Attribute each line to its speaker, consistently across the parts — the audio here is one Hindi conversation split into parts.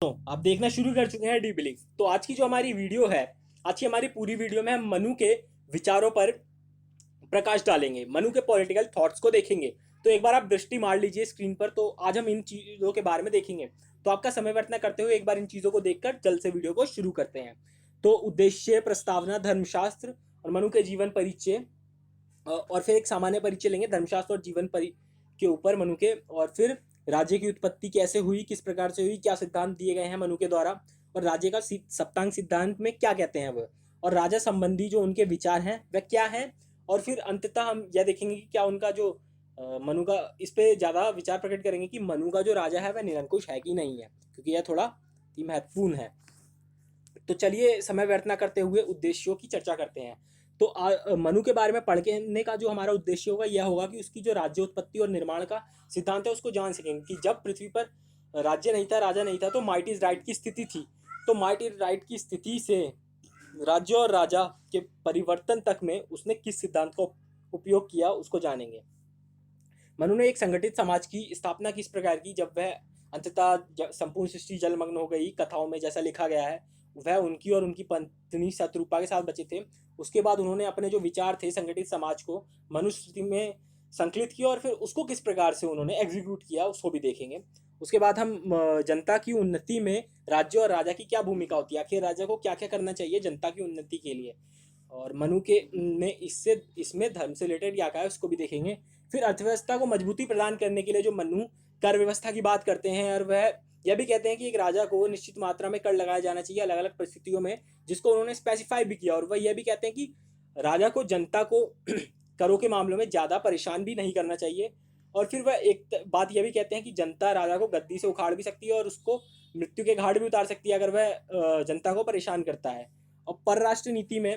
Speaker 1: तो आप देखना शुरू कर चुके हैं डी बिलीव। तो आज की जो हमारी वीडियो है, आज की हमारी पूरी वीडियो में हम मनु के विचारों पर प्रकाश डालेंगे, मनु के पॉलिटिकल थॉट्स को देखेंगे। तो एक बार आप दृष्टि मार लीजिए स्क्रीन पर। तो आज हम इन चीज़ों के बारे में देखेंगे। तो आपका समय व्यर्थ न करते हुए एक बार इन चीज़ों को देखकर जल्द से वीडियो को शुरू करते हैं। तो उद्देश्य, प्रस्तावना, धर्मशास्त्र और मनु के जीवन परिचय, और फिर एक सामान्य परिचय लेंगे धर्मशास्त्र और जीवन परि के ऊपर मनु के। और फिर राज्य की उत्पत्ति कैसे हुई, किस प्रकार से हुई, क्या सिद्धांत दिए गए हैं मनु के द्वारा, और राज्य का सप्तांग सिद्धांत में क्या कहते हैं वह, और राजा संबंधी जो उनके विचार हैं वह क्या है। और फिर अंततः हम यह देखेंगे कि क्या उनका जो मनु का, इस पे ज़्यादा विचार प्रकट करेंगे कि मनु का जो राजा है वह निरंकुश है कि नहीं है, क्योंकि यह थोड़ा ही महत्वपूर्ण है। तो चलिए समय व्यर्थ ना करते हुए उद्देश्यों की चर्चा करते हैं। तो मनु के बारे में पढ़ने का जो हमारा उद्देश्य होगा यह होगा कि उसकी जो राज्य उत्पत्ति और निर्माण का सिद्धांत है उसको जान सकेंगे कि जब पृथ्वी पर राज्य नहीं था, राजा नहीं था, तो माइट इज राइट की स्थिति थी। तो माइट इज राइट की स्थिति से राज्य और राजा के परिवर्तन तक में उसने किस सिद्धांत का उपयोग किया उसको जानेंगे। मनु ने एक संगठित समाज की स्थापना किस प्रकार की, जब वह अंततः संपूर्ण सृष्टि जलमग्न हो गई, कथाओं में जैसा लिखा गया है, वह उनकी और उनकी पत्नी शत्रुपा के साथ बचे थे। उसके बाद उन्होंने अपने जो विचार थे संगठित समाज को मनुस्मृति में संकलित किया और फिर उसको किस प्रकार से उन्होंने एग्जीक्यूट किया उसको भी देखेंगे। उसके बाद हम जनता की उन्नति में राज्य और राजा की क्या भूमिका होती है, आखिर राजा को क्या क्या करना चाहिए जनता की उन्नति के लिए, और मनु के ने इसमें धर्म से रिलेटेड क्या कहा है उसको भी देखेंगे। फिर अर्थव्यवस्था को मजबूती प्रदान करने के लिए जो मनु कर व्यवस्था की बात करते हैं, और वह यह भी कहते हैं कि एक राजा को निश्चित मात्रा में कर लगाया जाना चाहिए अलग अलग परिस्थितियों में, जिसको उन्होंने स्पेसिफाई भी किया। और वह यह भी कहते हैं कि राजा को जनता को करों के मामलों में ज़्यादा परेशान भी नहीं करना चाहिए। और फिर वह एक बात यह भी कहते हैं कि जनता राजा को गद्दी से उखाड़ भी सकती है और उसको मृत्यु के घाट भी उतार सकती है अगर वह जनता को परेशान करता है। और परराष्ट्र नीति में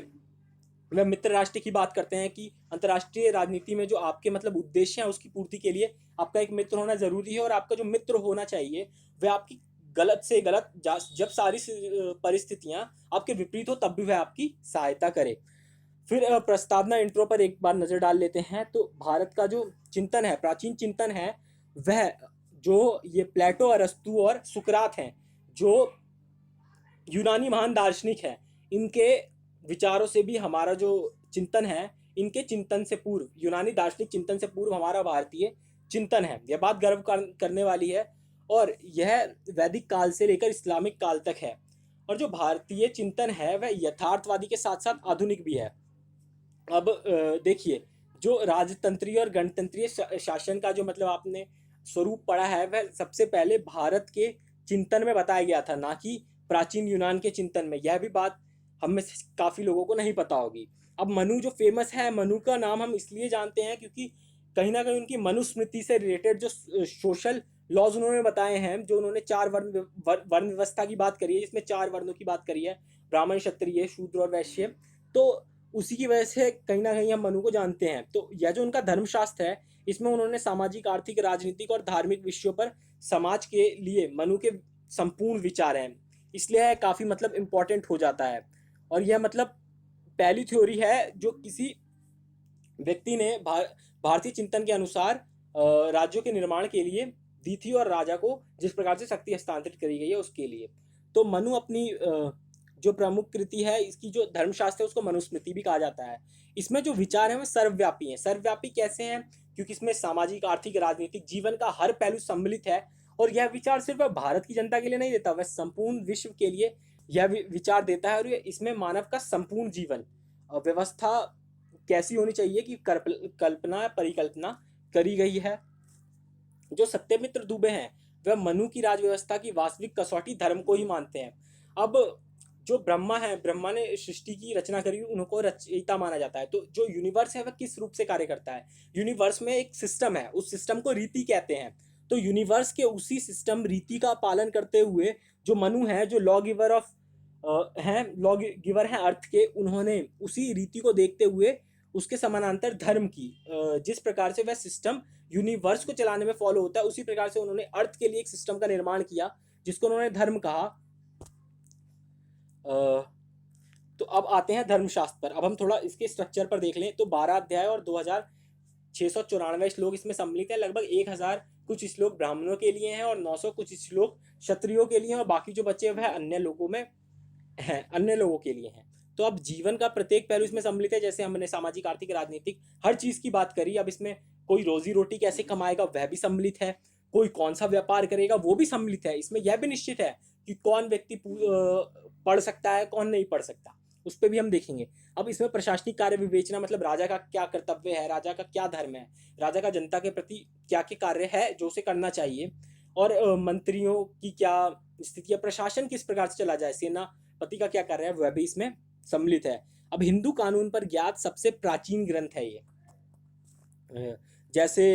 Speaker 1: वह मित्र राष्ट्र की बात करते हैं कि अंतर्राष्ट्रीय राजनीति में जो आपके मतलब उद्देश्य हैं उसकी पूर्ति के लिए आपका एक मित्र होना जरूरी है, और आपका जो मित्र होना चाहिए वह आपकी गलत से गलत, जब सारी परिस्थितियां आपके विपरीत हो तब भी वह आपकी सहायता करे। फिर प्रस्तावना इंट्रो पर एक बार नजर डाल लेते हैं। तो भारत का जो चिंतन है, प्राचीन चिंतन है, वह जो ये प्लेटो, अरस्तु और सुकरात हैं, जो यूनानी महान दार्शनिक है, इनके विचारों से भी हमारा जो चिंतन है, इनके चिंतन से पूर्व, यूनानी दार्शनिक चिंतन से पूर्व हमारा भारतीय चिंतन है। यह बात गर्व करने वाली है, और यह वैदिक काल से लेकर इस्लामिक काल तक है। और जो भारतीय चिंतन है वह यथार्थवादी के साथ साथ आधुनिक भी है। अब देखिए, जो राजतंत्रीय और गणतंत्रीय शासन का जो मतलब आपने स्वरूप पढ़ा है वह सबसे पहले भारत के चिंतन में बताया गया था, ना कि प्राचीन यूनान के चिंतन में। यह भी बात हम में से काफ़ी लोगों को नहीं पता होगी। अब मनु जो फेमस है, मनु का नाम हम इसलिए जानते हैं क्योंकि कहीं ना कहीं उनकी मनुस्मृति से रिलेटेड जो सोशल लॉज उन्होंने बताए हैं, जो उन्होंने चार वर्ण व्यवस्था की बात करी है, जिसमें चार वर्णों की बात करी है, ब्राह्मण, क्षत्रिय, शूद्र और वैश्य। तो उसी की वजह से कहीं ना कहीं हम मनु को जानते हैं। तो यह जो उनका धर्मशास्त्र है, इसमें उन्होंने सामाजिक, आर्थिक, राजनीतिक और धार्मिक विषयों पर समाज के लिए मनु के संपूर्ण विचार हैं, इसलिए यह काफ़ी मतलब इम्पोर्टेंट हो जाता है। और यह मतलब पहली थ्योरी है जो किसी व्यक्ति ने भारतीय चिंतन के अनुसार राज्यों के निर्माण के लिए दी थी, और राजा को जिस प्रकार से शक्ति हस्तांतरित करी गई है उसके लिए। तो मनु अपनी जो प्रमुख कृति है, इसकी जो धर्मशास्त्र है उसको मनुस्मृति भी कहा जाता है। इसमें जो विचार है वो सर्वव्यापी हैं। सर्वव्यापी कैसे हैं? क्योंकि इसमें सामाजिक, आर्थिक, राजनीतिक, जीवन का हर पहलू सम्मिलित है। और यह विचार सिर्फ भारत की जनता के लिए नहीं देता, वह संपूर्ण विश्व के लिए यह विचार देता है। और इसमें मानव का संपूर्ण जीवन व्यवस्था कैसी होनी चाहिए कि कल्पना, परिकल्पना करी गई है। जो सत्यमित्र दुबे हैं वह मनु की राज व्यवस्था की वास्तविक कसौटी धर्म को ही मानते हैं। अब जो ब्रह्मा है, ब्रह्मा ने सृष्टि की रचना करी, उनको रचयिता माना जाता है। तो जो यूनिवर्स है वह किस रूप से कार्य करता है? यूनिवर्स में एक सिस्टम है, उस सिस्टम को रीति कहते हैं। तो यूनिवर्स के उसी सिस्टम, रीति का पालन करते हुए जो मनु है, जो लॉ गिवर ऑफ हैं, लॉ गिवर हैं अर्थ के, उन्होंने उसी रीति को देखते हुए उसके समानांतर धर्म की, जिस प्रकार से वह सिस्टम यूनिवर्स को चलाने में फॉलो होता है, उसी प्रकार से उन्होंने अर्थ के लिए एक सिस्टम का निर्माण किया जिसको उन्होंने धर्म कहा। तो अब आते हैं धर्मशास्त्र पर। अब हम थोड़ा इसके स्ट्रक्चर पर देख लें। तो 12 अध्याय और 2694 श्लोक इसमें सम्मिलित है। लगभग 1000 कुछ श्लोक ब्राह्मणों के लिए हैं और 900 कुछ श्लोक क्षत्रियों के लिए और बाकी जो बचे वह अन्य लोगों में हैं, अन्य लोगों के लिए हैं। तो अब जीवन का प्रत्येक पहलू इसमें सम्मिलित है, जैसे हमने सामाजिक, आर्थिक, राजनीतिक हर चीज की बात करी। अब इसमें कोई रोजी रोटी कैसे कमाएगा वह भी सम्मिलित है, कोई कौन सा व्यापार करेगा वो भी सम्मिलित है। इसमें यह भी निश्चित है कि कौन व्यक्ति पढ़ सकता है, कौन नहीं पढ़ सकता, उस पर भी हम देखेंगे। अब इसमें प्रशासनिक कार्य विवेचना, मतलब राजा का क्या कर्तव्य है, राजा का क्या धर्म है, राजा का जनता के प्रति क्या क्या कार्य है जो उसे करना चाहिए, और मंत्रियों की क्या स्थिति है, प्रशासन किस प्रकार से चला जाए, सेनापति का क्या कार्य है, वह भी इसमें सम्मिलित है। अब हिंदू कानून पर ज्ञात सबसे प्राचीन ग्रंथ है ये। जैसे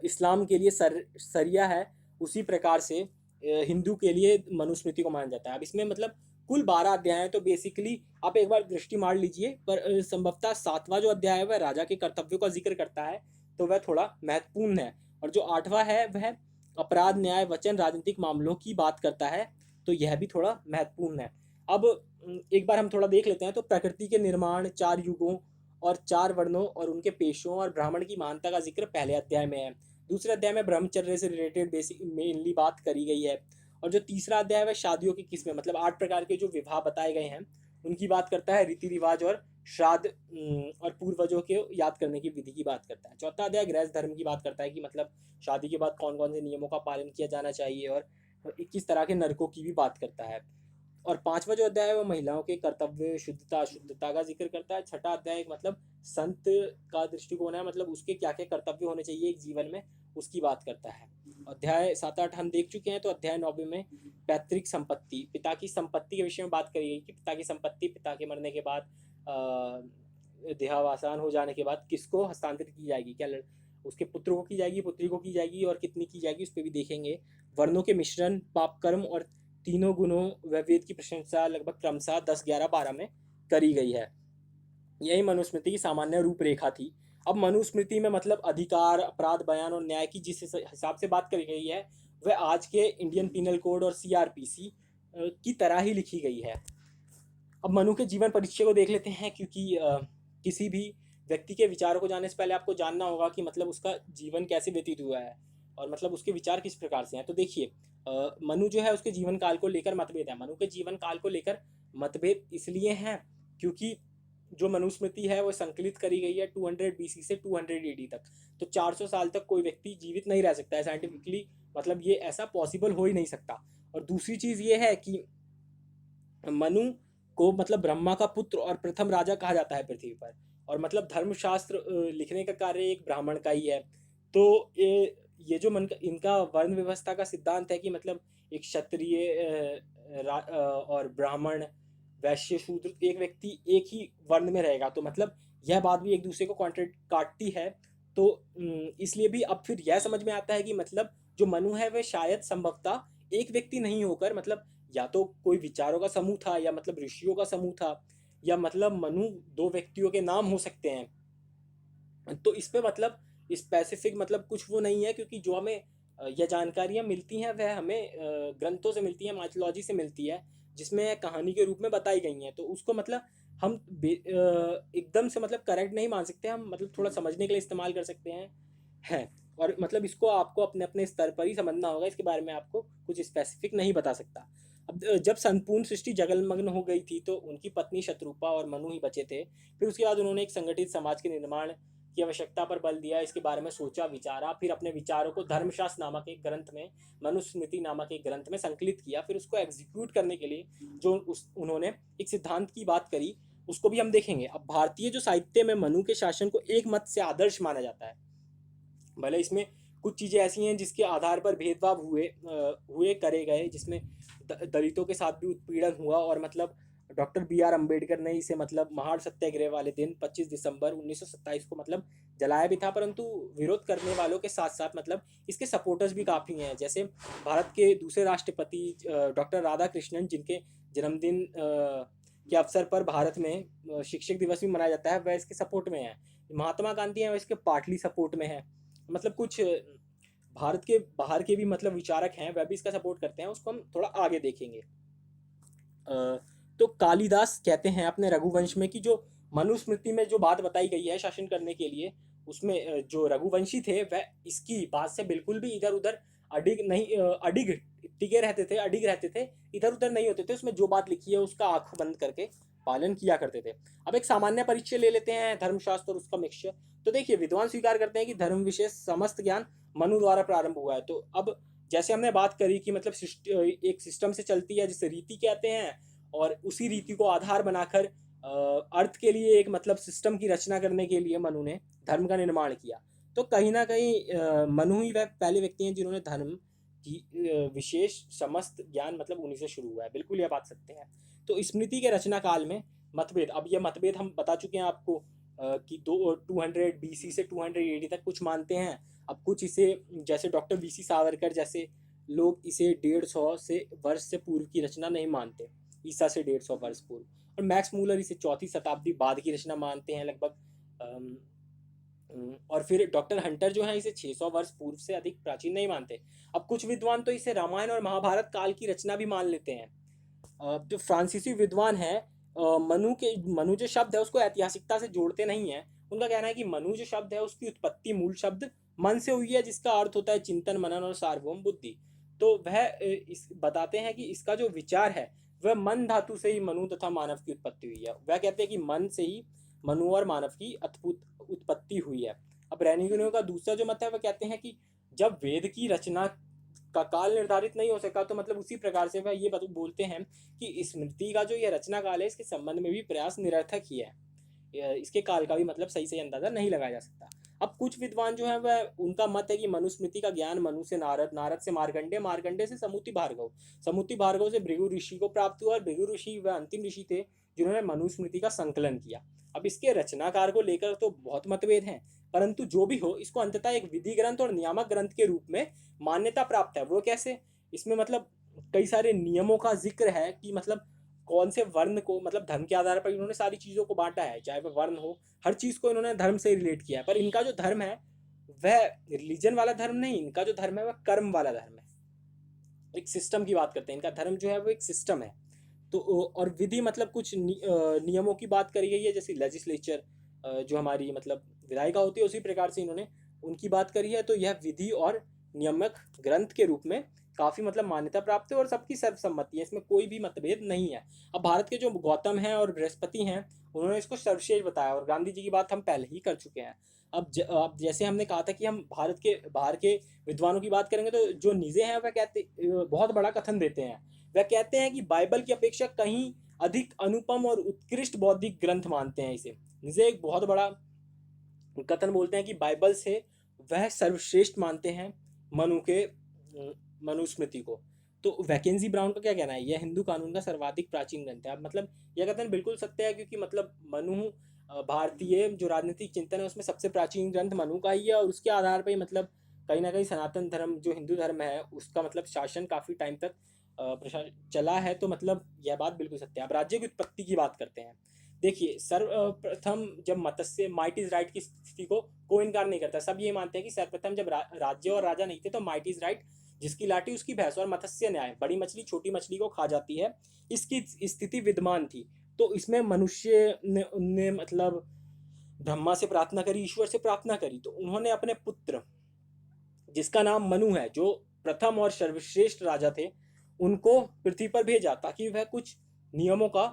Speaker 1: इस्लाम के लिए सरिया है, उसी प्रकार से हिंदू के लिए मनुस्मृति को माना जाता है। अब इसमें मतलब कुल 12 अध्याय हैं, तो बेसिकली आप एक बार दृष्टि मार लीजिए, पर संभवतः 7वां जो अध्याय है वह राजा के कर्तव्यों का जिक्र करता है, तो वह थोड़ा महत्वपूर्ण है। और जो 8वां है वह अपराध, न्याय, वचन, राजनीतिक मामलों की बात करता है, तो यह भी थोड़ा महत्वपूर्ण है। अब एक बार हम थोड़ा देख लेते हैं। तो प्रकृति के निर्माण, 4 युगों और 4 वर्णों और उनके पेशों और ब्राह्मण की महानता का जिक्र पहले अध्याय में है। दूसरे अध्याय में ब्रह्मचर्य से रिलेटेड बेसिक मेनली बात करी गई है। और जो तीसरा अध्याय है वह शादियों की किस्में, मतलब 8 प्रकार के जो विवाह बताए गए हैं उनकी बात करता है, रीति रिवाज और श्राद्ध और पूर्वजों के याद करने की विधि की बात करता है। चौथा अध्याय गृहस्थ धर्म की बात करता है कि मतलब शादी के बाद कौन कौन से नियमों का पालन किया जाना चाहिए, और 21 तरह के नरकों की भी बात करता है। और 5वां जो अध्याय है वो महिलाओं के कर्तव्य, शुद्धता, अशुद्धता का जिक्र करता है। छठा अध्याय मतलब संत का दृष्टिकोण है, मतलब उसके क्या क्या कर्तव्य होने चाहिए एक जीवन में, उसकी बात करता है। अध्याय 7, 8 हम देख चुके हैं। तो अध्याय 9 में पैतृक संपत्ति, पिता की संपत्ति के विषय में बात करी गई कि पिता की संपत्ति पिता के मरने के बाद, देहावसान हो जाने के बाद किसको हस्तांतरित की जाएगी, क्या उसके पुत्र को की जाएगी, पुत्री को की जाएगी, और कितनी की जाएगी, उस पर भी देखेंगे। वर्णों के मिश्रण, पाप कर्म और तीनों गुणों व वेद की प्रशंसा लगभग क्रमशः 10, 11, 12 में करी गई है। यही मनुस्मृति की सामान्य रूपरेखा थी। अब मनुस्मृति में मतलब अधिकार, अपराध, बयान और न्याय की जिस हिसाब से बात करी गई है वह आज के इंडियन पिनल कोड और सीआरपीसी की तरह ही लिखी गई है। अब मनु के जीवन परिचय को देख लेते हैं, क्योंकि किसी भी व्यक्ति के विचारों को जानने से पहले आपको जानना होगा कि मतलब उसका जीवन कैसे व्यतीत हुआ है और मतलब उसके विचार किस प्रकार से हैं। तो देखिए, मनु जो है उसके जीवन काल को लेकर मतभेद है। मनु के जीवन काल को लेकर मतभेद इसलिए हैं क्योंकि जो मनुस्मृति है वो संकलित करी गई है 200 BC से 200 AD तक। तो 400 साल तक कोई व्यक्ति जीवित नहीं रह सकता है साइंटिफिकली, मतलब ये ऐसा पॉसिबल हो ही नहीं सकता। और दूसरी चीज़ ये है कि मनु को मतलब ब्रह्मा का पुत्र और प्रथम राजा कहा जाता है पृथ्वी पर, और मतलब धर्मशास्त्र लिखने का कार्य एक ब्राह्मण का ही है। तो ये जो मन इनका वर्ण व्यवस्था का सिद्धांत है कि मतलब एक क्षत्रिय और ब्राह्मण, वैश्य, शूद्र, एक व्यक्ति एक ही वर्ण में रहेगा, तो मतलब यह बात भी एक दूसरे को कॉन्ट्रैक्ट काटती है। तो इसलिए भी अब फिर यह समझ में आता है कि मतलब जो मनु है वह शायद संभवतः एक व्यक्ति नहीं होकर मतलब या तो कोई विचारों का समूह था, या मतलब ऋषियों का समूह था, या मतलब मनु 2 व्यक्तियों के नाम हो सकते हैं। तो इस पे मतलब स्पेसिफिक मतलब कुछ वो नहीं है, क्योंकि जो हमें यह जानकारियाँ मिलती हैं वह हमें ग्रंथों से मिलती है, माइथोलॉजी से मिलती है, जिसमें कहानी के रूप में बताई गई हैं। तो उसको मतलब हम एकदम से मतलब करेक्ट नहीं मान सकते, हम मतलब थोड़ा समझने के लिए इस्तेमाल कर सकते हैं। और मतलब इसको आपको अपने अपने स्तर पर ही समझना होगा, इसके बारे में आपको कुछ स्पेसिफिक नहीं बता सकता। अब जब संपूर्ण सृष्टि जगलमग्न हो गई थी तो उनकी पत्नी शत्रुपा और मनु ही बचे थे। फिर उसके बाद उन्होंने एक संगठित समाज के निर्माण की आवश्यकता पर बल दिया, इसके बारे में सोचा, विचारा, फिर अपने विचारों को धर्मशास्त्र नामक एक ग्रंथ में, मनुस्मृति नामक एक ग्रंथ में संकलित किया। फिर उसको एग्जीक्यूट करने के लिए जो उन्होंने एक सिद्धांत की बात करी उसको भी हम देखेंगे। अब भारतीय जो साहित्य में मनु के शासन को एक मत से आदर्श माना जाता है। भले इसमें कुछ चीज़ें ऐसी हैं जिसके आधार पर भेदभाव हुए करे गए, जिसमें दलितों के साथ भी उत्पीड़न हुआ, और मतलब डॉक्टर BR अम्बेडकर ने इसे मतलब महाड़ सत्याग्रह वाले दिन 25 दिसंबर 1927 को मतलब जलाया भी था। परंतु विरोध करने वालों के साथ साथ मतलब इसके सपोर्टर्स भी काफ़ी हैं, जैसे भारत के दूसरे राष्ट्रपति डॉक्टर राधाकृष्णन, जिनके जन्मदिन के अवसर पर भारत में शिक्षक दिवस भी मनाया जाता है, वह इसके सपोर्ट में है। महात्मा गांधी हैं, वह इसके पार्टली सपोर्ट में है। मतलब कुछ भारत के बाहर के भी मतलब विचारक हैं, वह भी इसका सपोर्ट करते हैं, उसको हम थोड़ा आगे देखेंगे। तो कालिदास कहते हैं अपने रघुवंश में कि जो मनुस्मृति में जो बात बताई गई है शासन करने के लिए, उसमें जो रघुवंशी थे वह इसकी बात से बिल्कुल भी इधर उधर अडिग टिके रहते थे, अडिग रहते थे, इधर उधर नहीं होते थे, उसमें जो बात लिखी है उसका आंख बंद करके पालन किया करते थे। अब एक सामान्य परिचय ले लेते हैं धर्मशास्त्र और उसका मिक्सचर। तो देखिए, विद्वान स्वीकार करते हैं कि धर्म विशेष समस्त ज्ञान मनु द्वारा प्रारंभ हुआ है। तो अब जैसे हमने बात करी कि मतलब एक सिस्टम से चलती है जिसे रीति कहते हैं, और उसी रीति को आधार बनाकर अर्थ के लिए एक मतलब सिस्टम की रचना करने के लिए मनु ने धर्म का निर्माण किया। तो कहीं ना कहीं मनु ही वह पहले व्यक्ति हैं जिन्होंने धर्म की विशेष समस्त ज्ञान मतलब उन्हीं से शुरू हुआ है, बिल्कुल यह बात सकते हैं। तो स्मृति के रचना काल में मतभेद, अब यह मतभेद हम बता चुके हैं आपको कि 200 BC से 200 AD तक कुछ मानते हैं। अब कुछ इसे, जैसे डॉक्टर VC सावरकर जैसे लोग इसे 150 से वर्ष से पूर्व की रचना नहीं मानते, ईसा से 150 वर्ष पूर्व। और मैक्स मूलर इसे 4वीं शताब्दी बाद की रचना मानते हैं लगभग। और फिर डॉक्टर हंटर जो है इसे 600 वर्ष पूर्व से अधिक प्राचीन नहीं मानते। अब कुछ विद्वान तो इसे रामायण और महाभारत काल की रचना भी मान लेते हैं। जो फ्रांसीसी विद्वान है, मनु जो शब्द है उसको ऐतिहासिकता से जोड़ते नहीं है। उनका कहना है कि मनु जो शब्द है उसकी उत्पत्ति मूल शब्द मन से हुई है, जिसका अर्थ होता है चिंतन, मनन और सार्वभौम बुद्धि। तो वह इस बताते हैं कि इसका जो विचार है वह मन धातु से ही मनु तथा मानव की उत्पत्ति हुई है। वह कहते हैं कि मन से ही मनु और मानव की अद्भुत उत्पत्ति हुई है। अब रैनिगुनियो का दूसरा जो मत है वह कहते हैं कि जब वेद की रचना का काल निर्धारित नहीं हो सका, तो मतलब उसी प्रकार से वह ये बोलते हैं कि स्मृति का जो ये रचना काल है इसके संबंध में भी प्रयास निरर्थक ही है, इसके काल का भी मतलब सही से अंदाजा नहीं लगाया जा सकता। अब कुछ विद्वान जो है वह उनका मत है कि मनुस्मृति का ज्ञान मनु से नारद, नारद से मार्कंडे, मार्कंडे से समुति भार्गव, समुति भार्गव से भृगु ऋषि को प्राप्त हुआ, और भृगु ऋषि वह अंतिम ऋषि थे जिन्होंने मनुस्मृति का संकलन किया। अब इसके रचनाकार को लेकर तो बहुत मतभेद हैं, परंतु जो भी हो इसको अंततः एक विधि ग्रंथ और नियामक ग्रंथ के रूप में मान्यता प्राप्त है। वो कैसे? इसमें मतलब कई सारे नियमों का जिक्र है कि मतलब कौन से वर्ण को, मतलब धर्म के आधार पर इन्होंने सारी चीज़ों को बांटा है, चाहे वह वर्ण हो, हर चीज़ को इन्होंने धर्म से रिलेट किया है। पर इनका जो धर्म है वह रिलीजन वाला धर्म नहीं, इनका जो धर्म है वह कर्म वाला धर्म है। एक सिस्टम की बात करते हैं, इनका धर्म जो है वो एक सिस्टम है। तो और विधि मतलब कुछ नियमों की बात करी गई है, जैसे लेजिस्लेचर जो हमारी मतलब विधायिका होती है, उसी प्रकार से इन्होंने उनकी बात करी है। तो यह विधि और नियमक ग्रंथ के रूप में काफ़ी मतलब मान्यता प्राप्त है और सबकी सर्वसम्मति है, इसमें कोई भी मतभेद नहीं है। अब भारत के जो गौतम हैं और बृहस्पति हैं उन्होंने इसको सर्वश्रेष्ठ बताया, और गांधी जी की बात हम पहले ही कर चुके हैं। अब जैसे हमने कहा था कि हम भारत के बाहर के विद्वानों की बात करेंगे, तो जो निजे हैं वह कहते बहुत बड़ा कथन देते हैं। वह कहते हैं कि बाइबल की अपेक्षा कहीं अधिक अनुपम और उत्कृष्ट बौद्धिक ग्रंथ मानते हैं इसे। निजे एक बहुत बड़ा कथन बोलते हैं कि बाइबल से वह सर्वश्रेष्ठ मानते हैं मनुस्मृति को। तो वैकेंसी ब्राउन का क्या कहना है? यह हिंदू कानून का सर्वाधिक प्राचीन ग्रंथ है। अब मतलब यह कथन बिल्कुल सत्य है, क्योंकि मतलब मनु भारतीय जो राजनीतिक चिंतन है उसमें सबसे प्राचीन ग्रंथ मनु का ही है, और उसके आधार पर ही मतलब कहीं ना कहीं सनातन धर्म जो हिंदू धर्म है उसका मतलब शासन काफ़ी टाइम तक चला है। तो मतलब यह बात बिल्कुल सत्य है। अब राज्य की उत्पत्ति की बात करते हैं। देखिए, सर्वप्रथम जब मत्स्य माइट इज राइट की स्थिति को इनकार नहीं करता, सब ये मानते हैं कि सर्वप्रथम जब राज्य और राजा नहीं थे तो माइट इज राइट, जिसकी लाठी उसकी भैंस, और मत्स्य न्याय, बड़ी मछली छोटी मछली को खा जाती है, इसकी स्थिति विद्यमान थी। तो इसमें मनुष्य ने मतलब ब्रह्मा से प्रार्थना करी, ईश्वर से प्रार्थना करी, तो उन्होंने अपने पुत्र जिसका नाम मनु है, जो प्रथम और सर्वश्रेष्ठ राजा थे, उनको पृथ्वी पर भेजा ताकि वह कुछ नियमों का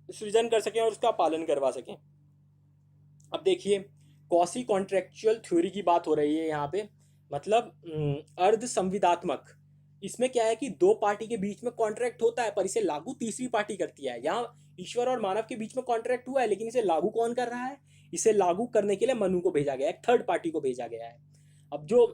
Speaker 1: सृजन कर सकें और उसका पालन करवा सकें। अब देखिए, कॉसी कॉन्ट्रेक्चुअल थ्योरी की बात हो रही है यहाँ पे, मतलब अर्ध संविदात्मक। इसमें क्या है कि दो पार्टी के बीच में कॉन्ट्रैक्ट होता है पर इसे लागू तीसरी पार्टी करती है। यहाँ ईश्वर और मानव के बीच में कॉन्ट्रैक्ट हुआ है, लेकिन इसे लागू कौन कर रहा है? इसे लागू करने के लिए मनु को भेजा गया है, एक थर्ड पार्टी को भेजा गया है। अब जो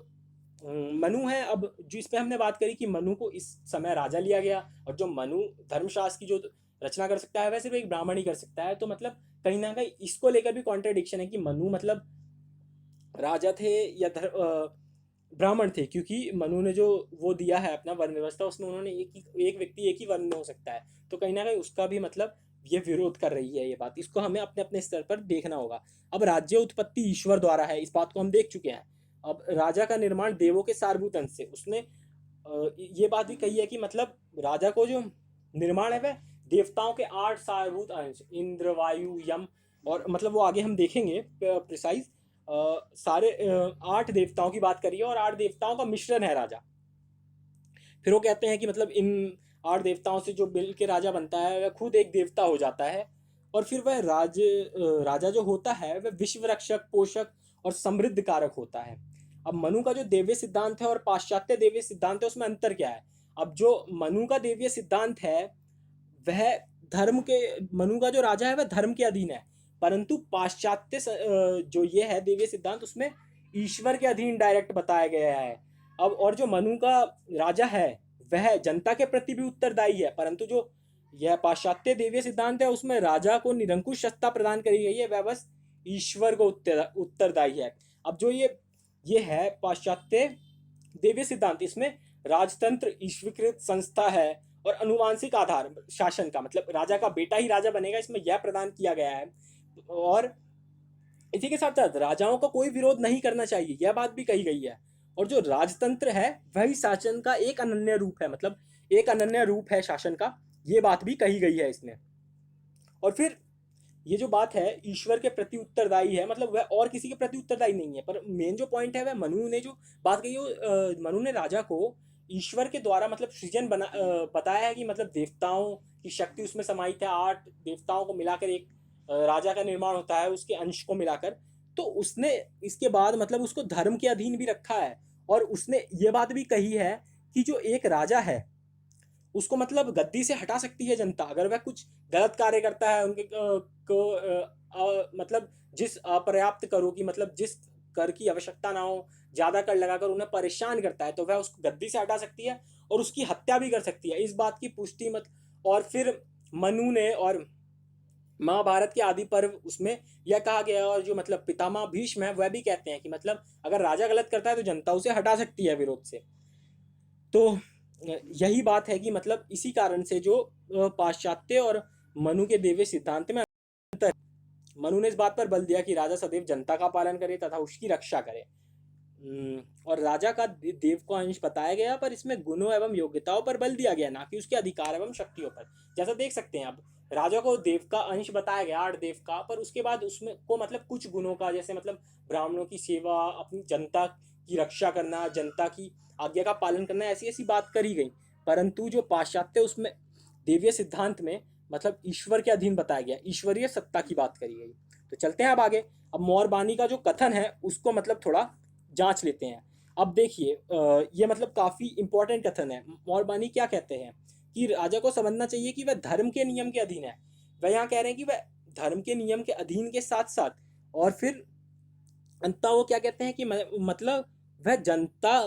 Speaker 1: मनु है, अब जो इस पर हमने बात करी कि मनु को इस समय राजा लिया गया, और जो मनु धर्मशास्त्र की जो रचना कर सकता है वह सिर्फ एक ब्राह्मण ही कर सकता है। तो मतलब कहीं ना कहीं इसको लेकर भी कॉन्ट्रडिक्शन है कि मनु मतलब राजा थे या ब्राह्मण थे, क्योंकि मनु ने जो वो दिया है अपना वर्ण व्यवस्था, उसमें उन्होंने एक व्यक्ति एक ही वर्ण में हो सकता है। तो कहीं ना कहीं उसका भी मतलब ये विरोध कर रही है ये बात, इसको हमें अपने अपने स्तर पर देखना होगा। अब राज्य उत्पत्ति ईश्वर द्वारा है, इस बात को हम देख चुके हैं। अब राजा का निर्माण देवों के सारभूत अंश से, उसने ये बात भी कही है कि मतलब राजा को जो निर्माण है वह देवताओं के 8 सारभूत अंश, इंद्र, वायु, यम, और मतलब वो आगे हम देखेंगे प्रिसाइज, सारे 8 देवताओं की बात करिए, और 8 देवताओं का मिश्रण है राजा। फिर वो कहते हैं कि मतलब इन 8 देवताओं से जो मिल के राजा बनता है वह खुद एक देवता हो जाता है, और फिर वह राजा जो होता है वह विश्व रक्षक, पोषक और समृद्ध कारक होता है। अब मनु का जो देवीय सिद्धांत है और पाश्चात्य देवीय सिद्धांत है उसमें अंतर क्या है? अब जो मनु का देवीय सिद्धांत है वह धर्म के, मनु का जो राजा है वह धर्म के अधीन है, परंतु पाश्चात्य जो ये है देवीय सिद्धांत उसमें ईश्वर के अधीन डायरेक्ट बताया गया है। अब और जो मनु का राजा है वह जनता के प्रति भी उत्तरदायी है, परंतु जो यह पाश्चात्य देवीय सिद्धांत है उसमें राजा को निरंकुश सत्ता प्रदान करी गई है, वह बस ईश्वर को उत्तरदायी है। अब जो ये है पाश्चात्य देवीय सिद्धांत, इसमें राजतंत्र ईश्वरीकृत संस्था है और अनुवांशिक आधार शासन का, मतलब राजा का बेटा ही राजा बनेगा, इसमें यह प्रदान किया गया है। और इसी के साथ साथ राजाओं का कोई विरोध नहीं करना चाहिए, यह बात भी कही गई है। और जो राजतंत्र है वही शासन का एक अनन्य रूप है, मतलब एक अनन्य रूप है शासन का, ये बात भी कही गई है इसमें। और फिर ये जो बात है ईश्वर के प्रति उत्तरदायी है, मतलब वह और किसी के प्रति उत्तरदायी नहीं है, पर मेन जो पॉइंट है वह मनु ने जो बात कही है, मनु ने राजा को ईश्वर के द्वारा मतलब सृजन बताया है कि मतलब देवताओं की शक्ति उसमें समाहित है, 8 देवताओं को मिलाकर एक राजा का निर्माण होता है, उसके अंश को मिलाकर। तो उसने इसके बाद मतलब उसको धर्म के अधीन भी रखा है, और उसने ये बात भी कही है कि जो एक राजा है उसको मतलब गद्दी से हटा सकती है जनता, अगर वह कुछ गलत कार्य करता है, उनके मतलब जिस अपर्याप्त करों की, मतलब जिस कर की आवश्यकता ना हो, ज्यादा कर लगाकर उन्हें परेशान करता है, तो वह उसको गद्दी से हटा सकती है और उसकी हत्या भी कर सकती है। इस बात की पुष्टि मत और फिर मनु ने और महाभारत के आदि पर्व उसमें यह कहा गया, और जो मतलब पितामह भीष्म है वह भी कहते हैं कि मतलब अगर राजा गलत करता है तो जनता उसे हटा सकती है विरोध से। तो यही बात है कि मतलब इसी कारण से जो पाश्चात्य और मनु के देवीय सिद्धांत में अंतर, मनु ने इस बात पर बल दिया कि राजा सदैव जनता का पालन करे तथा उसकी रक्षा करे। और राजा का देव को अंश बताया गया, पर इसमें गुणों एवं योग्यताओं पर बल दिया गया, ना कि उसके अधिकार एवं शक्तियों पर। जैसा देख सकते हैं अब राजा को देव का अंश बताया गया, 8 देव का, पर उसके बाद उसमें को मतलब कुछ गुणों का, जैसे मतलब ब्राह्मणों की सेवा, अपनी जनता की रक्षा करना, जनता की आज्ञा का पालन करना, ऐसी ऐसी बात करी गई। परंतु जो पाश्चात्य उसमें देवीय सिद्धांत में मतलब ईश्वर के अधीन बताया गया, ईश्वरीय सत्ता की बात करी गई। तो चलते हैं अब आगे। अब मौरबानी का जो कथन है उसको मतलब थोड़ा जांच लेते हैं। अब देखिए ये मतलब काफी इंपॉर्टेंट कथन है। मौरबानी क्या कहते हैं कि राजा को समझना चाहिए कि वह धर्म के नियम के अधीन है। वह यहाँ कह रहे हैं कि वह धर्म के नियम के अधीन के साथ साथ, और फिर अंततः वो क्या कहते हैं कि मतलब वह जनता,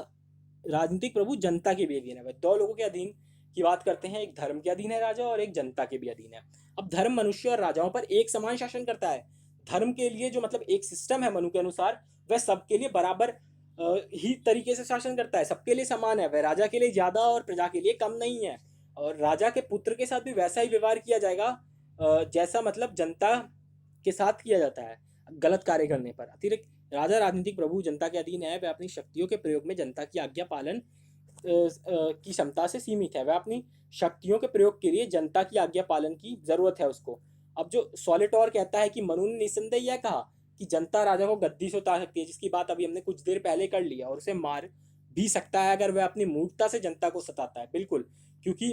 Speaker 1: राजनीतिक प्रभु जनता के भी अधीन है। वह 2 लोगों के अधीन की बात करते हैं, एक धर्म के अधीन है राजा और एक जनता के भी अधीन है। अब धर्म मनुष्य और राजाओं पर एक समान शासन करता है। धर्म के लिए जो मतलब एक सिस्टम है मनु के अनुसार, वह सबके लिए बराबर ही तरीके से शासन करता है, सबके लिए समान है। वह राजा के लिए ज्यादा और प्रजा के लिए कम नहीं है, और राजा के पुत्र के साथ भी वैसा ही व्यवहार किया जाएगा जैसा मतलब जनता के साथ किया जाता है गलत कार्य करने पर। अतिरिक्त राजा राजनीतिक प्रभु जनता के अधीन है, वह अपनी शक्तियों के प्रयोग में जनता की आज्ञा पालन की क्षमता से सीमित है। वह अपनी शक्तियों के प्रयोग के लिए जनता की आज्ञा पालन की जरूरत है उसको। अब जो सॉलिटॉर कहता है कि मनु ने निसंदेह यह कहा कि जनता राजा को गद्दी से उतार सकती है, जिसकी बात अभी हमने कुछ देर पहले कर ली है, और उसे मार भी सकता है अगर वह अपनी मूर्खता से जनता को सताता है। बिल्कुल, क्योंकि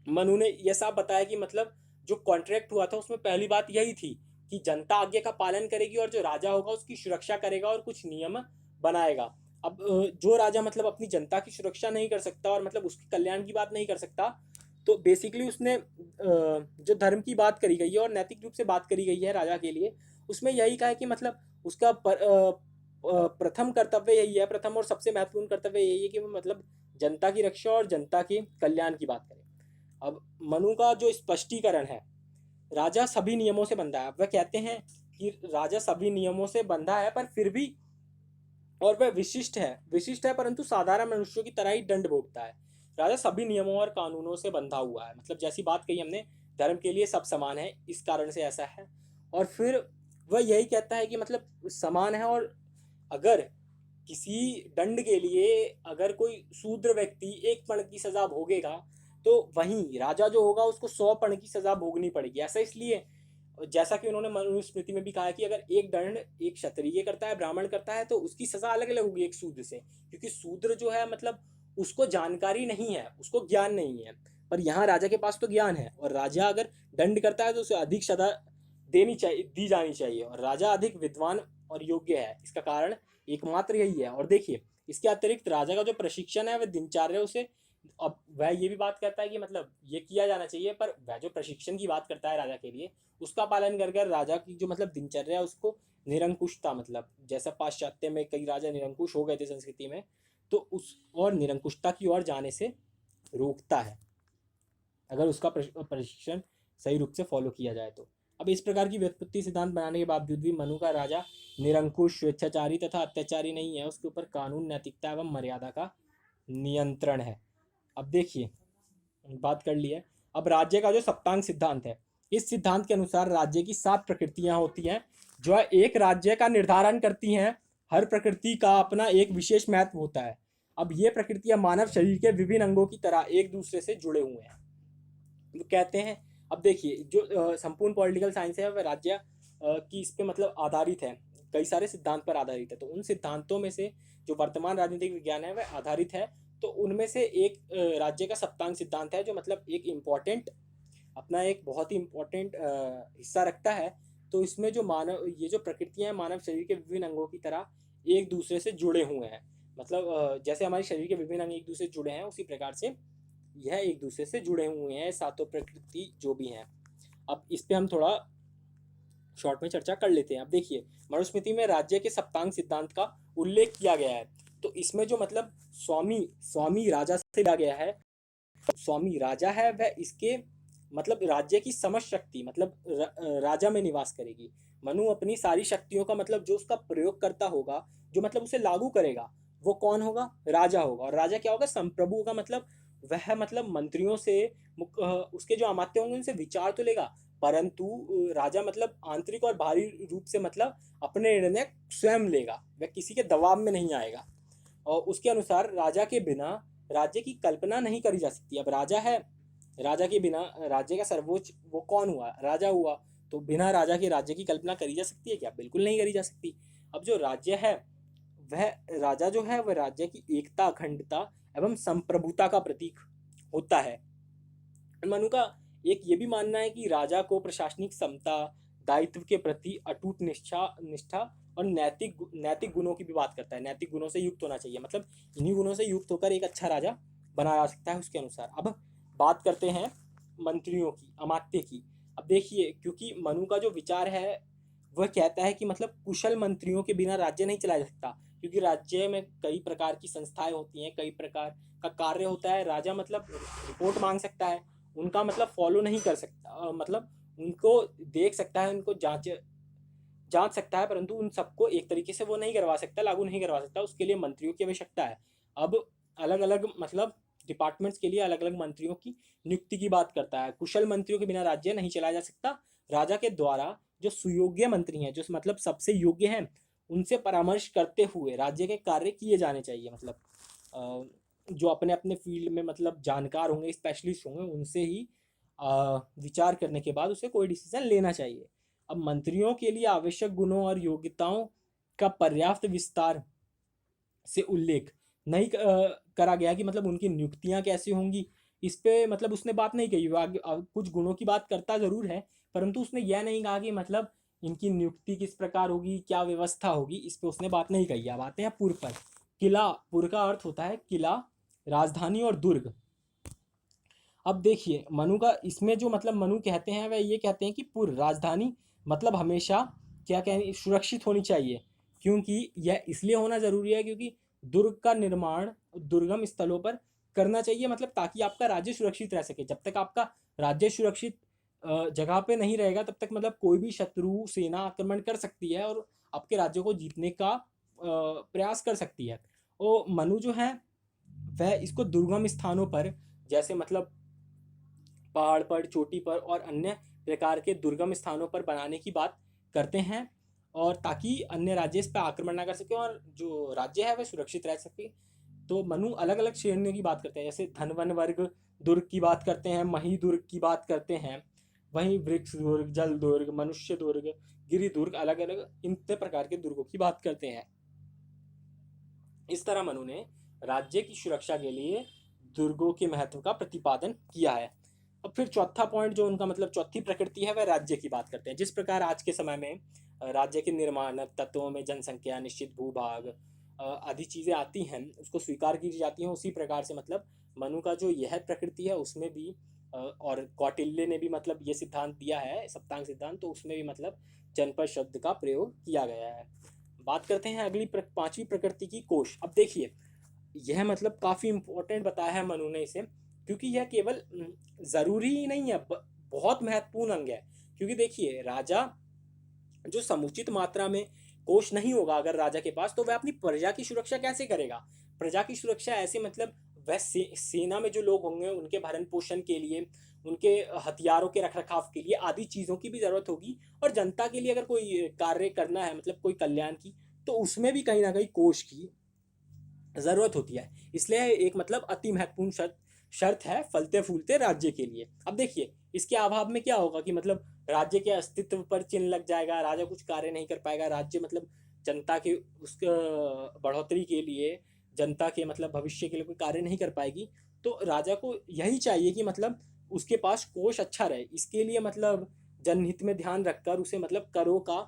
Speaker 1: मनु ने यह साफ बताया कि मतलब जो कॉन्ट्रैक्ट हुआ था उसमें पहली बात यही थी कि जनता आज्ञा का पालन करेगी और जो राजा होगा उसकी सुरक्षा करेगा और कुछ नियम बनाएगा। अब जो राजा मतलब अपनी जनता की सुरक्षा नहीं कर सकता और मतलब उसके कल्याण की बात नहीं कर सकता, तो बेसिकली उसने जो धर्म की बात करी गई है और नैतिक रूप से बात करी गई है राजा के लिए, उसमें यही कहा है कि मतलब उसका प्रथम कर्तव्य यही है, प्रथम और सबसे महत्वपूर्ण कर्तव्य यही है कि वो मतलब जनता की रक्षा और जनता के कल्याण की बात करे। अब मनु का जो स्पष्टीकरण है, राजा सभी नियमों से बंधा है। वह कहते हैं कि राजा सभी नियमों से बंधा है, पर फिर भी, और वह विशिष्ट है परंतु साधारण मनुष्यों की तरह ही दंड भोगता है। राजा सभी नियमों और कानूनों से बंधा हुआ है, मतलब जैसी बात कही हमने, धर्म के लिए सब समान है, इस कारण से ऐसा है। और फिर वह यही कहता है कि मतलब समान है, और अगर किसी दंड के लिए अगर कोई शूद्र व्यक्ति 1 पर्ण की सजा भोगेगा, तो वहीं राजा जो होगा उसको 100 पर्ण की सजा भोगनी पड़ेगी। ऐसा इसलिए, जैसा कि उन्होंने मनुस्मृति में भी कहा है कि अगर एक दंड एक क्षत्रिय करता है, ब्राह्मण करता है, तो उसकी सजा अलग अलग होगी एक शूद्र से, क्योंकि शूद्र जो है मतलब उसको जानकारी नहीं है, उसको ज्ञान नहीं है। पर यहाँ राजा के पास तो ज्ञान है, और राजा अगर दंड करता है तो उसे अधिक सजा दी जानी चाहिए, और राजा अधिक विद्वान और योग्य है। इसका कारण एकमात्र यही है। और देखिए, इसके अतिरिक्त राजा का जो प्रशिक्षण है वह दिनचर्या उसे, अब वह ये भी बात करता है कि मतलब ये किया जाना चाहिए, पर वह जो प्रशिक्षण की बात करता है राजा के लिए, उसका पालन कर कर राजा की जो मतलब दिनचर्या है उसको निरंकुशता, मतलब जैसा पाश्चात्य में कई राजा निरंकुश हो गए थे संस्कृति में, तो उस और निरंकुशता की ओर जाने से रोकता है अगर उसका प्रशिक्षण सही रूप से फॉलो किया जाए तो। अब इस प्रकार की व्युत्पत्ति सिद्धांत बनाने के बावजूद भी मनु का राजा निरंकुश, स्वेच्छाचारी तथा अत्याचारी नहीं है। उसके ऊपर कानून, नैतिकता एवं मर्यादा का नियंत्रण है। अब देखिए, बात कर ली है। अब राज्य का जो सप्तांग सिद्धांत है, इस सिद्धांत के अनुसार राज्य की 7 प्रकृतियां होती हैं जो एक राज्य का निर्धारण करती हैं। हर प्रकृति का अपना एक विशेष महत्व होता है। अब ये प्रकृतियां मानव शरीर के विभिन्न अंगों की तरह एक दूसरे से जुड़े हुए हैं, वो कहते हैं। अब देखिए, जो संपूर्ण पॉलिटिकल साइंस है वह राज्य की इस पे मतलब आधारित है, कई सारे सिद्धांत पर आधारित है। तो उन सिद्धांतों में से जो वर्तमान राजनीतिक विज्ञान है वह आधारित है। तो उनमें से एक राज्य का सप्तांग सिद्धांत है, जो मतलब एक इम्पॉर्टेंट, अपना एक बहुत ही इम्पोर्टेंट हिस्सा रखता है। तो इसमें जो मानव, ये जो प्रकृतियां हैं मानव शरीर के विभिन्न अंगों की तरह एक दूसरे से जुड़े हुए हैं। मतलब जैसे हमारे शरीर के विभिन्न अंग एक दूसरे से जुड़े हैं, उसी प्रकार से यह एक दूसरे से जुड़े हुए हैं, सातों प्रकृति जो भी हैं। अब इस पे हम थोड़ा शॉर्ट में चर्चा कर लेते हैं। अब देखिए, मनुस्मृति में राज्य के सप्तांग सिद्धांत का उल्लेख किया गया है। तो इसमें जो मतलब स्वामी राजा से लिया गया है, स्वामी राजा है वह इसके मतलब राज्य की समस्त शक्ति मतलब राजा में निवास करेगी। मनु अपनी सारी शक्तियों का मतलब जो उसका प्रयोग करता होगा, जो मतलब उसे लागू करेगा, वो कौन होगा? राजा होगा। और राजा क्या होगा? संप्रभु का मतलब वह मतलब मंत्रियों से उसके जो अमात्य होंगे उनसे विचार तो लेगा, परंतु राजा मतलब आंतरिक और बाहरी रूप से मतलब अपने निर्णय स्वयं लेगा, वह किसी के दबाव में नहीं आएगा। और उसके अनुसार राजा के बिना राज्य की कल्पना नहीं करी जा सकती। अब राजा है, राजा के बिना राज्य का सर्वोच्च वो कौन हुआ? राजा हुआ। तो बिना राजा के राज्य की कल्पना करी जा सकती है क्या? बिल्कुल नहीं करी जा सकती। अब जो राज्य है, वह राजा जो है वह राज्य की एकता, अखंडता एवं संप्रभुता का प्रतीक होता है। मनु का एक ये भी मानना है कि राजा को प्रशासनिक समता, दायित्व के प्रति अटूट निष्ठा और नैतिक गुणों की भी बात करता है। नैतिक गुणों से युक्त होना चाहिए, मतलब इन्हीं गुणों से युक्त होकर एक अच्छा राजा बनाया जा सकता है उसके अनुसार। अब बात करते हैं मंत्रियों की, अमात्य की। अब देखिए, क्योंकि मनु का जो विचार है वह कहता है कि मतलब कुशल मंत्रियों के बिना राज्य नहीं चलाया जा सकता, क्योंकि राज्य में कई प्रकार की संस्थाएं होती हैं, कई प्रकार का कार्य होता है। राजा मतलब रिपोर्ट मांग सकता है, उनका मतलब फॉलो नहीं कर सकता, मतलब उनको देख सकता है, उनको जांच सकता है, परंतु उन सबको एक तरीके से वो नहीं करवा सकता, लागू नहीं करवा सकता। उसके लिए मंत्रियों की आवश्यकता है। अब अलग अलग मतलब डिपार्टमेंट्स के लिए अलग अलग मंत्रियों की नियुक्ति की बात करता है। कुशल मंत्रियों के बिना राज्य नहीं चलाया जा सकता। राजा के द्वारा जो सुयोग्य मंत्री हैं, जो मतलब सबसे योग्य हैं, उनसे परामर्श करते हुए राज्य के कार्य किए जाने चाहिए। मतलब जो अपने अपने फील्ड में मतलब जानकार होंगे, स्पेशलिस्ट होंगे, उनसे ही विचार करने के बाद उसे कोई डिसीजन लेना चाहिए। अब मंत्रियों के लिए आवश्यक गुणों और योग्यताओं का पर्याप्त विस्तार से उल्लेख नहीं करा गया कि मतलब उनकी नियुक्तियां कैसी होंगी, इस पे मतलब उसने बात नहीं कही। कुछ गुणों की बात करता जरूर है, परंतु उसने यह नहीं कहा कि मतलब इनकी नियुक्ति किस प्रकार होगी, क्या व्यवस्था होगी, इस पे उसने बात नहीं कही। अब आते हैं पुर पर। किला, पुर का अर्थ होता है किला, राजधानी और दुर्ग। अब देखिए, मनु का इसमें जो मतलब मनु कहते हैं वह ये कहते हैं कि पुर, राजधानी मतलब हमेशा क्या कहें, सुरक्षित होनी चाहिए। क्योंकि यह इसलिए होना जरूरी है क्योंकि दुर्ग का निर्माण दुर्गम स्थलों पर करना चाहिए, मतलब ताकि आपका राज्य सुरक्षित रह सके। जब तक आपका राज्य सुरक्षित जगह पे नहीं रहेगा, तब तक मतलब कोई भी शत्रु सेना आक्रमण कर सकती है और आपके राज्य को जीतने का प्रयास कर सकती है। और मनु जो है वह इसको दुर्गम स्थानों पर, जैसे मतलब पहाड़ पर, चोटी पर और अन्य प्रकार के दुर्गम स्थानों पर बनाने की बात करते हैं, और ताकि अन्य राज्य इस पर आक्रमण ना कर सके और जो राज्य है वह सुरक्षित रह सके। तो मनु अलग अलग श्रेणियों की बात करते हैं, जैसे धनवन वर्ग दुर्ग की बात करते हैं, मही दुर्ग की बात करते हैं, वहीं वृक्ष दुर्ग, जल दुर्ग, मनुष्य दुर्ग, गिरि दुर्ग, अलग अलग इन प्रकार के दुर्गों की बात करते हैं। इस तरह मनु ने राज्य की सुरक्षा के लिए दुर्गों के महत्व का प्रतिपादन किया है। अब फिर चौथा पॉइंट जो उनका मतलब चौथी प्रकृति है वह राज्य की बात करते हैं। जिस प्रकार आज के समय में राज्य के निर्माण तत्वों में जनसंख्या, निश्चित भूभाग आदि चीज़ें आती हैं, उसको स्वीकार की जाती हैं, उसी प्रकार से मतलब मनु का जो यह प्रकृति है उसमें भी और कौटिल्य ने भी मतलब ये सिद्धांत दिया है, सप्तांग सिद्धांत, तो उसमें भी मतलब जनपद शब्द का प्रयोग किया गया है। बात करते हैं अगली पांचवी प्रकृति की, कोश। अब देखिए यह मतलब काफ़ी इम्पोर्टेंट बताया है मनु ने इसे, क्योंकि यह केवल ज़रूरी ही नहीं है, बहुत महत्वपूर्ण अंग है। क्योंकि देखिए राजा जो समुचित मात्रा में कोष नहीं होगा अगर राजा के पास, तो वह अपनी प्रजा की सुरक्षा कैसे करेगा। प्रजा की सुरक्षा ऐसे मतलब वह सेना में जो लोग होंगे उनके भरण पोषण के लिए, उनके हथियारों के रख रखाव के लिए आदि चीज़ों की भी ज़रूरत होगी। और जनता के लिए अगर कोई कार्य करना है मतलब कोई कल्याण की, तो उसमें भी कहीं ना कहीं कोष की ज़रूरत होती है। इसलिए एक मतलब अति महत्वपूर्ण शर्त है फलते फूलते राज्य के लिए। अब देखिए इसके अभाव में क्या होगा कि मतलब राज्य के अस्तित्व पर चिन्ह लग जाएगा, राजा कुछ कार्य नहीं कर पाएगा, राज्य मतलब जनता के उसके बढ़ोतरी के लिए, जनता के मतलब भविष्य के लिए कोई कार्य नहीं कर पाएगी। तो राजा को यही चाहिए कि मतलब उसके पास कोष अच्छा रहे। इसके लिए मतलब जनहित में ध्यान रखकर उसे मतलब करों का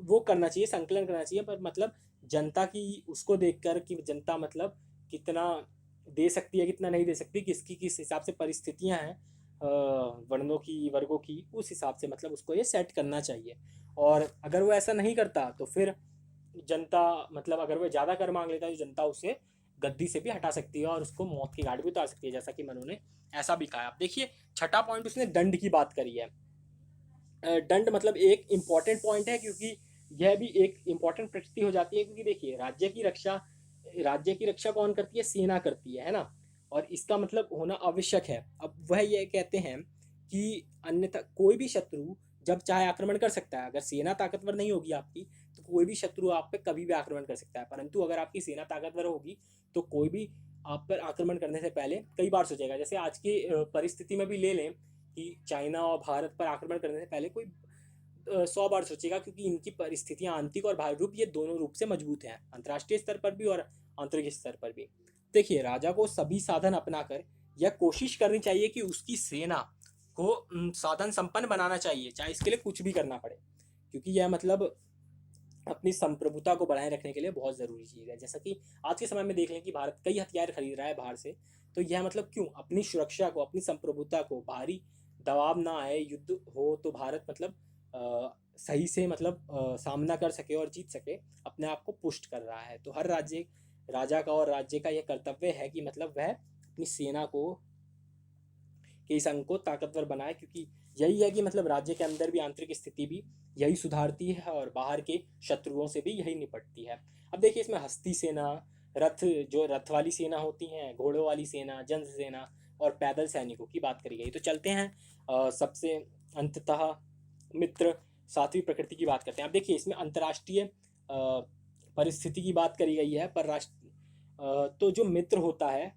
Speaker 1: वो करना चाहिए, संकलन करना चाहिए। पर मतलब जनता की उसको देखकर कि जनता मतलब कितना दे सकती है कितना नहीं दे सकती, किसकी किस हिसाब से परिस्थितियां हैं वर्णों की, वर्गों की, उस हिसाब से मतलब उसको ये सेट करना चाहिए। और अगर वो ऐसा नहीं करता तो फिर जनता मतलब अगर वो ज़्यादा कर मांग लेता है तो जनता उसे गद्दी से भी हटा सकती है और उसको मौत की घाट भी उतार सकती है, जैसा कि मनु ने ऐसा भी कहा। अब देखिए छठा पॉइंट उसने दंड की बात करी है। दंड मतलब एक इम्पॉर्टेंट पॉइंट है, क्योंकि यह भी एक इम्पॉर्टेंट प्रकृति हो जाती है। क्योंकि देखिए राज्य की रक्षा कौन करती है, सेना करती है ना। और इसका मतलब होना आवश्यक है। अब वह ये कहते हैं कि अन्यथा कोई भी शत्रु जब चाहे आक्रमण कर सकता है। अगर सेना ताकतवर नहीं होगी आपकी तो कोई भी शत्रु आप पे कभी भी आक्रमण कर सकता है, परंतु अगर आपकी सेना ताकतवर होगी तो कोई भी आप पर आक्रमण करने से पहले कई बार सोचेगा। जैसे आज की परिस्थिति में भी ले लें कि चाइना और भारत पर आक्रमण करने से पहले कोई 100 बार सोचेगा, क्योंकि इनकी परिस्थितियां आंतरिक और बाह्य रूप ये दोनों रूप से मजबूत हैं, अंतर्राष्ट्रीय स्तर पर भी और आंतरिक स्तर पर भी। देखिए राजा को सभी साधन अपनाकर यह कोशिश करनी चाहिए कि उसकी सेना को साधन संपन्न बनाना चाहिए, चाहे इसके लिए कुछ भी करना पड़े। क्योंकि यह मतलब अपनी संप्रभुता को बनाए रखने के लिए बहुत ज़रूरी चीज़ है। जैसा कि आज के समय में देख लें कि भारत कई हथियार खरीद रहा है बाहर से, तो यह मतलब क्यों, अपनी सुरक्षा को, अपनी संप्रभुता को, बाहरी दबाव ना आए, युद्ध हो तो भारत मतलब सही से मतलब सामना कर सके और जीत सके, अपने आप को पुष्ट कर रहा है। तो हर राजा का और राज्य का यह कर्तव्य है कि मतलब वह अपनी सेना को के इस अंग को ताकतवर बनाए, क्योंकि यही है कि मतलब राज्य के अंदर भी आंतरिक स्थिति भी यही सुधारती है और बाहर के शत्रुओं से भी यही निपटती है। अब देखिए इसमें हस्ती सेना, रथ वाली सेना होती हैं, घोड़ों वाली सेना, जन सेना और पैदल सैनिकों की बात करी गई। तो चलते हैं सबसे अंततः मित्र, सातवीं प्रकृति की बात करते हैं। अब देखिए इसमें अंतर्राष्ट्रीय परिस्थिति की बात करी गई है, पर तो जो मित्र होता है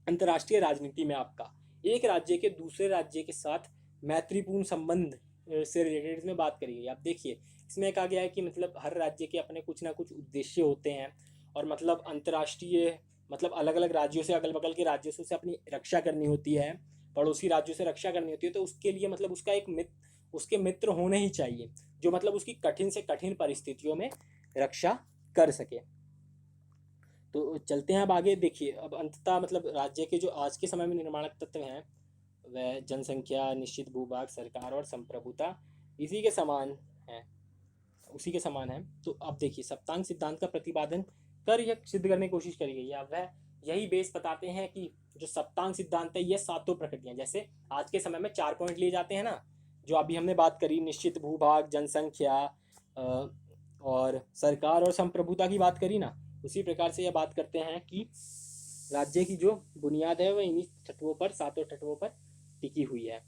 Speaker 1: अंतर्राष्ट्रीय राजनीति में आपका एक राज्य के दूसरे राज्य के साथ मैत्रीपूर्ण संबंध से रिलेटेड इसमें बात करी गई। आप देखिए इसमें कहा गया है कि मतलब हर राज्य के अपने कुछ ना कुछ उद्देश्य होते हैं, और मतलब अंतर्राष्ट्रीय मतलब अलग अलग राज्यों से, अगल बगल के राज्यों से अपनी रक्षा करनी होती है, पड़ोसी राज्यों से रक्षा करनी होती है। तो उसके लिए मतलब उसका एक उसके मित्र होने ही चाहिए जो मतलब उसकी कठिन से कठिन परिस्थितियों में रक्षा कर सके। तो चलते हैं अब आगे। देखिए अब अंततः मतलब राज्य के जो आज के समय में निर्माणक तत्व हैं वह जनसंख्या, निश्चित भूभाग, सरकार और संप्रभुता इसी के समान है, उसी के समान है। तो अब देखिए सप्तांग सिद्धांत का प्रतिपादन कर यह सिद्ध करने की कोशिश करी गई है। अब वह यही बेस बताते हैं कि जो सप्तांग सिद्धांत है यह सातों प्रकृतियां, जैसे आज के समय में 4 पॉइंट लिए जाते हैं ना, जो अभी हमने बात करी, निश्चित भूभाग, जनसंख्या और सरकार और संप्रभुता की बात करी ना, उसी प्रकार से यह बात करते हैं कि राज्य की जो बुनियाद है वह इन्हीं तत्वों पर, सातों तत्वों पर टिकी हुई है।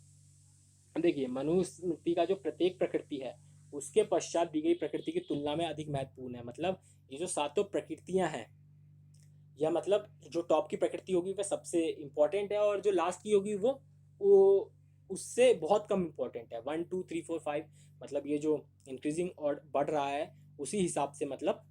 Speaker 1: देखिए मनुस्मृति का जो प्रत्येक प्रकृति है उसके पश्चात दी गई प्रकृति की तुलना में अधिक महत्वपूर्ण है। मतलब ये जो सातों प्रकृतियां हैं, यह मतलब जो टॉप की प्रकृति होगी वह सबसे इंपॉर्टेंट है, और जो लास्ट की होगी वो उससे बहुत कम इंपॉर्टेंट है। 1 2 3 4 5 मतलब ये जो इंक्रीजिंग और बढ़ रहा है उसी हिसाब से मतलब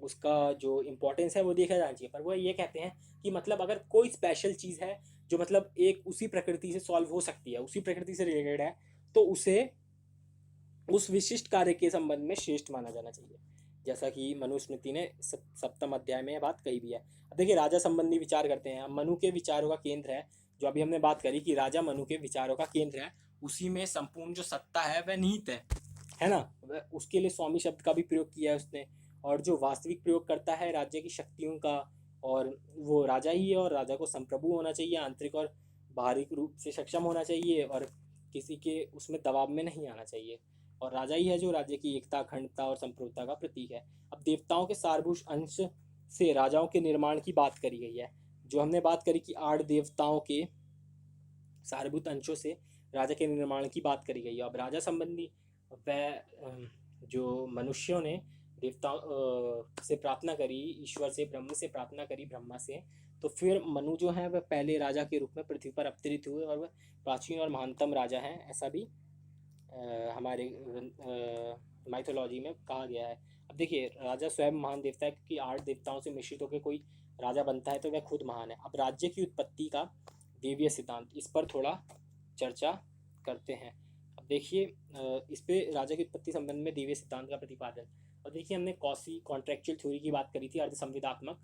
Speaker 1: उसका जो इम्पोर्टेंस है वो देखा जाना चाहिए। पर वो ये कहते हैं कि मतलब अगर कोई स्पेशल चीज़ है जो मतलब एक उसी प्रकृति से सॉल्व हो सकती है, उसी प्रकृति से रिलेटेड है, तो उसे उस विशिष्ट कार्य के संबंध में श्रेष्ठ माना जाना चाहिए, जैसा कि मनुस्मृति ने सप्तम अध्याय में यह बात कही भी है। अब देखिए राजा संबंधी विचार करते हैं। मनु के विचारों का केंद्र है, जो अभी हमने बात करी कि राजा मनु के विचारों का केंद्र है, उसी में संपूर्ण जो सत्ता है वह निहित है ना। उसके लिए स्वामी शब्द का भी प्रयोग किया है उसने, और जो वास्तविक प्रयोग करता है राज्य की शक्तियों का, और वो राजा ही है, और राजा को संप्रभु होना चाहिए, आंतरिक और बाहरी रूप से सक्षम होना चाहिए, और किसी के उसमें दबाव में नहीं आना चाहिए, और राजा ही है जो राज्य की एकता, अखंडता और संप्रभुता का प्रतीक है। अब देवताओं के सारभूत अंश से राजाओं के निर्माण की बात करी गई है। जो हमने बात करी कि 8 देवताओं के सारभूत अंशों से राजा के निर्माण की बात करी गई है। अब राजा संबंधी वह जो मनुष्यों ने देवताओं से प्रार्थना करी, ईश्वर से, ब्रह्म से प्रार्थना करी, ब्रह्मा से, तो फिर मनु जो है वह पहले राजा के रूप में पृथ्वी पर अवतरित हुए, और वह प्राचीन और महानतम राजा हैं, ऐसा भी हमारे माइथोलॉजी में कहा गया है। अब देखिए राजा स्वयं महान देवता है, क्योंकि 8 देवताओं से मिश्रित होकर कोई राजा बनता है तो वह खुद महान है। अब राज्य की उत्पत्ति का देवीय सिद्धांत, इस पर थोड़ा चर्चा करते हैं। अब देखिए इस पे राजा की उत्पत्ति संबंध में देवीय सिद्धांत का प्रतिपादन। और देखिए हमने कॉसी कॉन्ट्रेक्चुअल थ्योरी की बात करी थी, अर्ध संविदात्मक,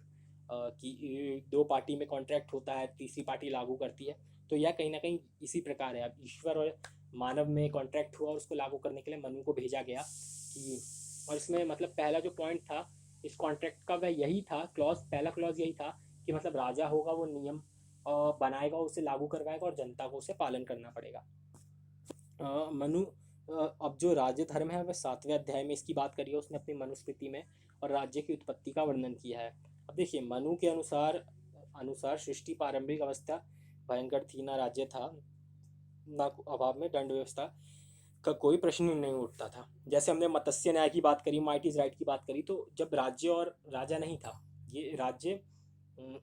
Speaker 1: कि 2 पार्टी में कॉन्ट्रैक्ट होता है, तीसरी पार्टी लागू करती है, तो यह कहीं ना कहीं इसी प्रकार है। अब ईश्वर और मानव में कॉन्ट्रैक्ट हुआ और उसको लागू करने के लिए मनु को भेजा गया कि, और इसमें मतलब पहला जो पॉइंट था इस कॉन्ट्रैक्ट का वह यही था, पहला क्लॉज यही था कि मतलब राजा होगा वो नियम बनाएगा, उसे लागू करवाएगा, और जनता को उसे पालन करना पड़ेगा। मनु अब जो राज्य धर्म है वह 7वें अध्याय में इसकी बात करी है उसने अपनी मनुस्मृति में, और राज्य की उत्पत्ति का वर्णन किया है। अब देखिए मनु के अनुसार सृष्टि प्रारंभिक अवस्था भयंकर थी, ना राज्य था, ना अभाव में दंड व्यवस्था का कोई प्रश्न नहीं उठता था। जैसे हमने मत्स्य न्याय की बात करी, माइट इज राइट की बात करी, तो जब राज्य और राजा नहीं था, ये राज्य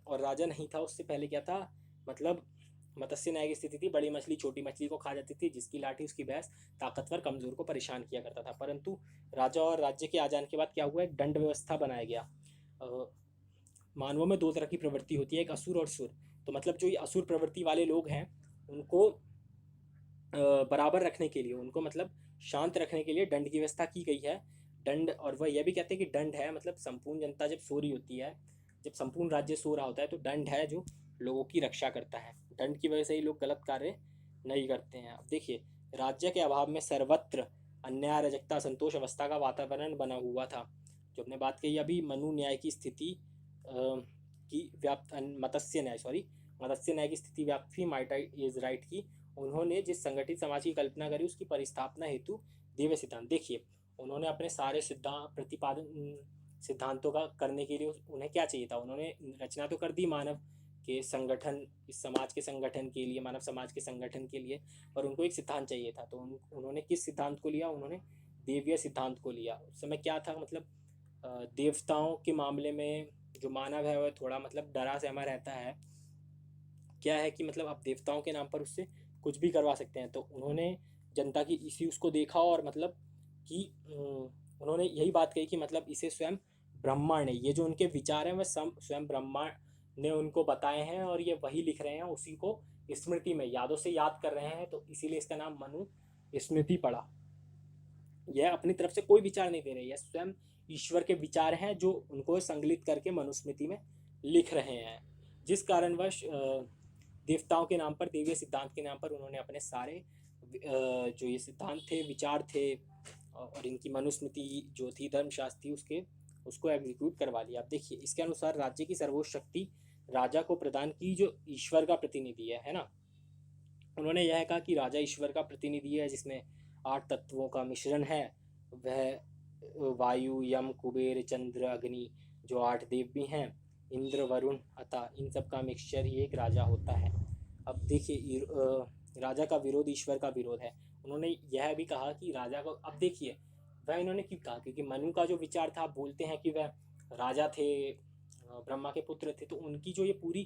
Speaker 1: और राजा नहीं था, उससे पहले क्या था, मतलब मत्स्य न्याय की स्थिति थी, बड़ी मछली छोटी मछली को खा जाती थी, जिसकी लाठी उसकी भैंस, ताकतवर कमजोर को परेशान किया करता था। परंतु राजा और राज्य के आ जाने के बाद क्या हुआ, एक दंड व्यवस्था बनाया गया। मानवों में 2 तरह की प्रवृत्ति होती है, एक असुर और सुर। तो मतलब जो ये असुर प्रवृत्ति वाले लोग हैं उनको बराबर रखने के लिए, उनको मतलब शांत रखने के लिए दंड की व्यवस्था की गई है। दंड, और वह यह भी कहते हैं कि दंड है मतलब संपूर्ण जनता जब सो रही होती है, जब संपूर्ण राज्य सो रहा होता है, तो दंड है जो लोगों की रक्षा करता है। दंड की वजह से ही लोग गलत कार्य नहीं करते हैं। अब देखिए राज्य के अभाव में सर्वत्र अन्याय, अराजकता, संतोष अवस्था का वातावरण बना हुआ था। जो हमने बात कही अभी मनु न्याय की स्थिति की व्याप्त, मत्स्य न्याय की स्थिति व्याप्त थी, माइट इज राइट की। उन्होंने जिस संगठित समाज की कल्पना करी उसकी परिस्थापना हेतु दिव्य सिद्धांत, देखिए उन्होंने अपने सारे सिद्धांतों का करने के लिए उन्हें क्या चाहिए था, उन्होंने रचना तो कर दी मानव के संगठन, इस समाज के संगठन के लिए, मानव समाज के संगठन के लिए, पर उनको एक सिद्धांत चाहिए था। तो उन्होंने किस सिद्धांत को लिया, उन्होंने देवीय सिद्धांत को लिया। उस समय क्या था, मतलब देवताओं के मामले में जो मानव है वह थोड़ा मतलब डरा सहमा रहता है, क्या है कि मतलब आप देवताओं के नाम पर उससे कुछ भी करवा सकते हैं। तो उन्होंने जनता की इसी उसको देखा, और मतलब कि उन्होंने यही बात कही कि मतलब इसे स्वयं ब्रह्मा ने, ये जो उनके विचार हैं वह स्वयं ब्रह्मा ने उनको बताए हैं, और ये वही लिख रहे हैं, उसी को स्मृति में यादों से याद कर रहे हैं, तो इसीलिए इसका नाम मनु स्मृति पड़ा। यह अपनी तरफ से कोई विचार नहीं दे रहे, यह स्वयं ईश्वर के विचार हैं जो उनको संकलित करके मनुस्मृति में लिख रहे हैं। जिस कारणवश देवताओं के नाम पर, देवीय सिद्धांत के नाम पर उन्होंने अपने सारे जो ये सिद्धांत थे, विचार थे, और इनकी मनुस्मृति जो थी, धर्मशास्त्र थी, उसको एग्जीक्यूट करवा लिया। अब देखिए इसके अनुसार राज्य की सर्वोच्च शक्ति राजा को प्रदान की, जो ईश्वर का प्रतिनिधि है ना। उन्होंने यह कहा कि राजा ईश्वर का प्रतिनिधि है, जिसमें 8 तत्वों का मिश्रण है। वह वायु, यम, कुबेर, चंद्र, अग्नि, जो 8 देव भी हैं, इंद्र, वरुण, अतः इन सब का मिक्सचर ही एक राजा होता है। अब देखिए राजा का विरोध ईश्वर का विरोध है। उन्होंने यह भी कहा कि राजा को, अब देखिए वह इन्होंने क्यों कहा, क्योंकि मनु का जो विचार था, बोलते हैं कि वह राजा थे, ब्रह्मा के पुत्र थे, तो उनकी जो ये पूरी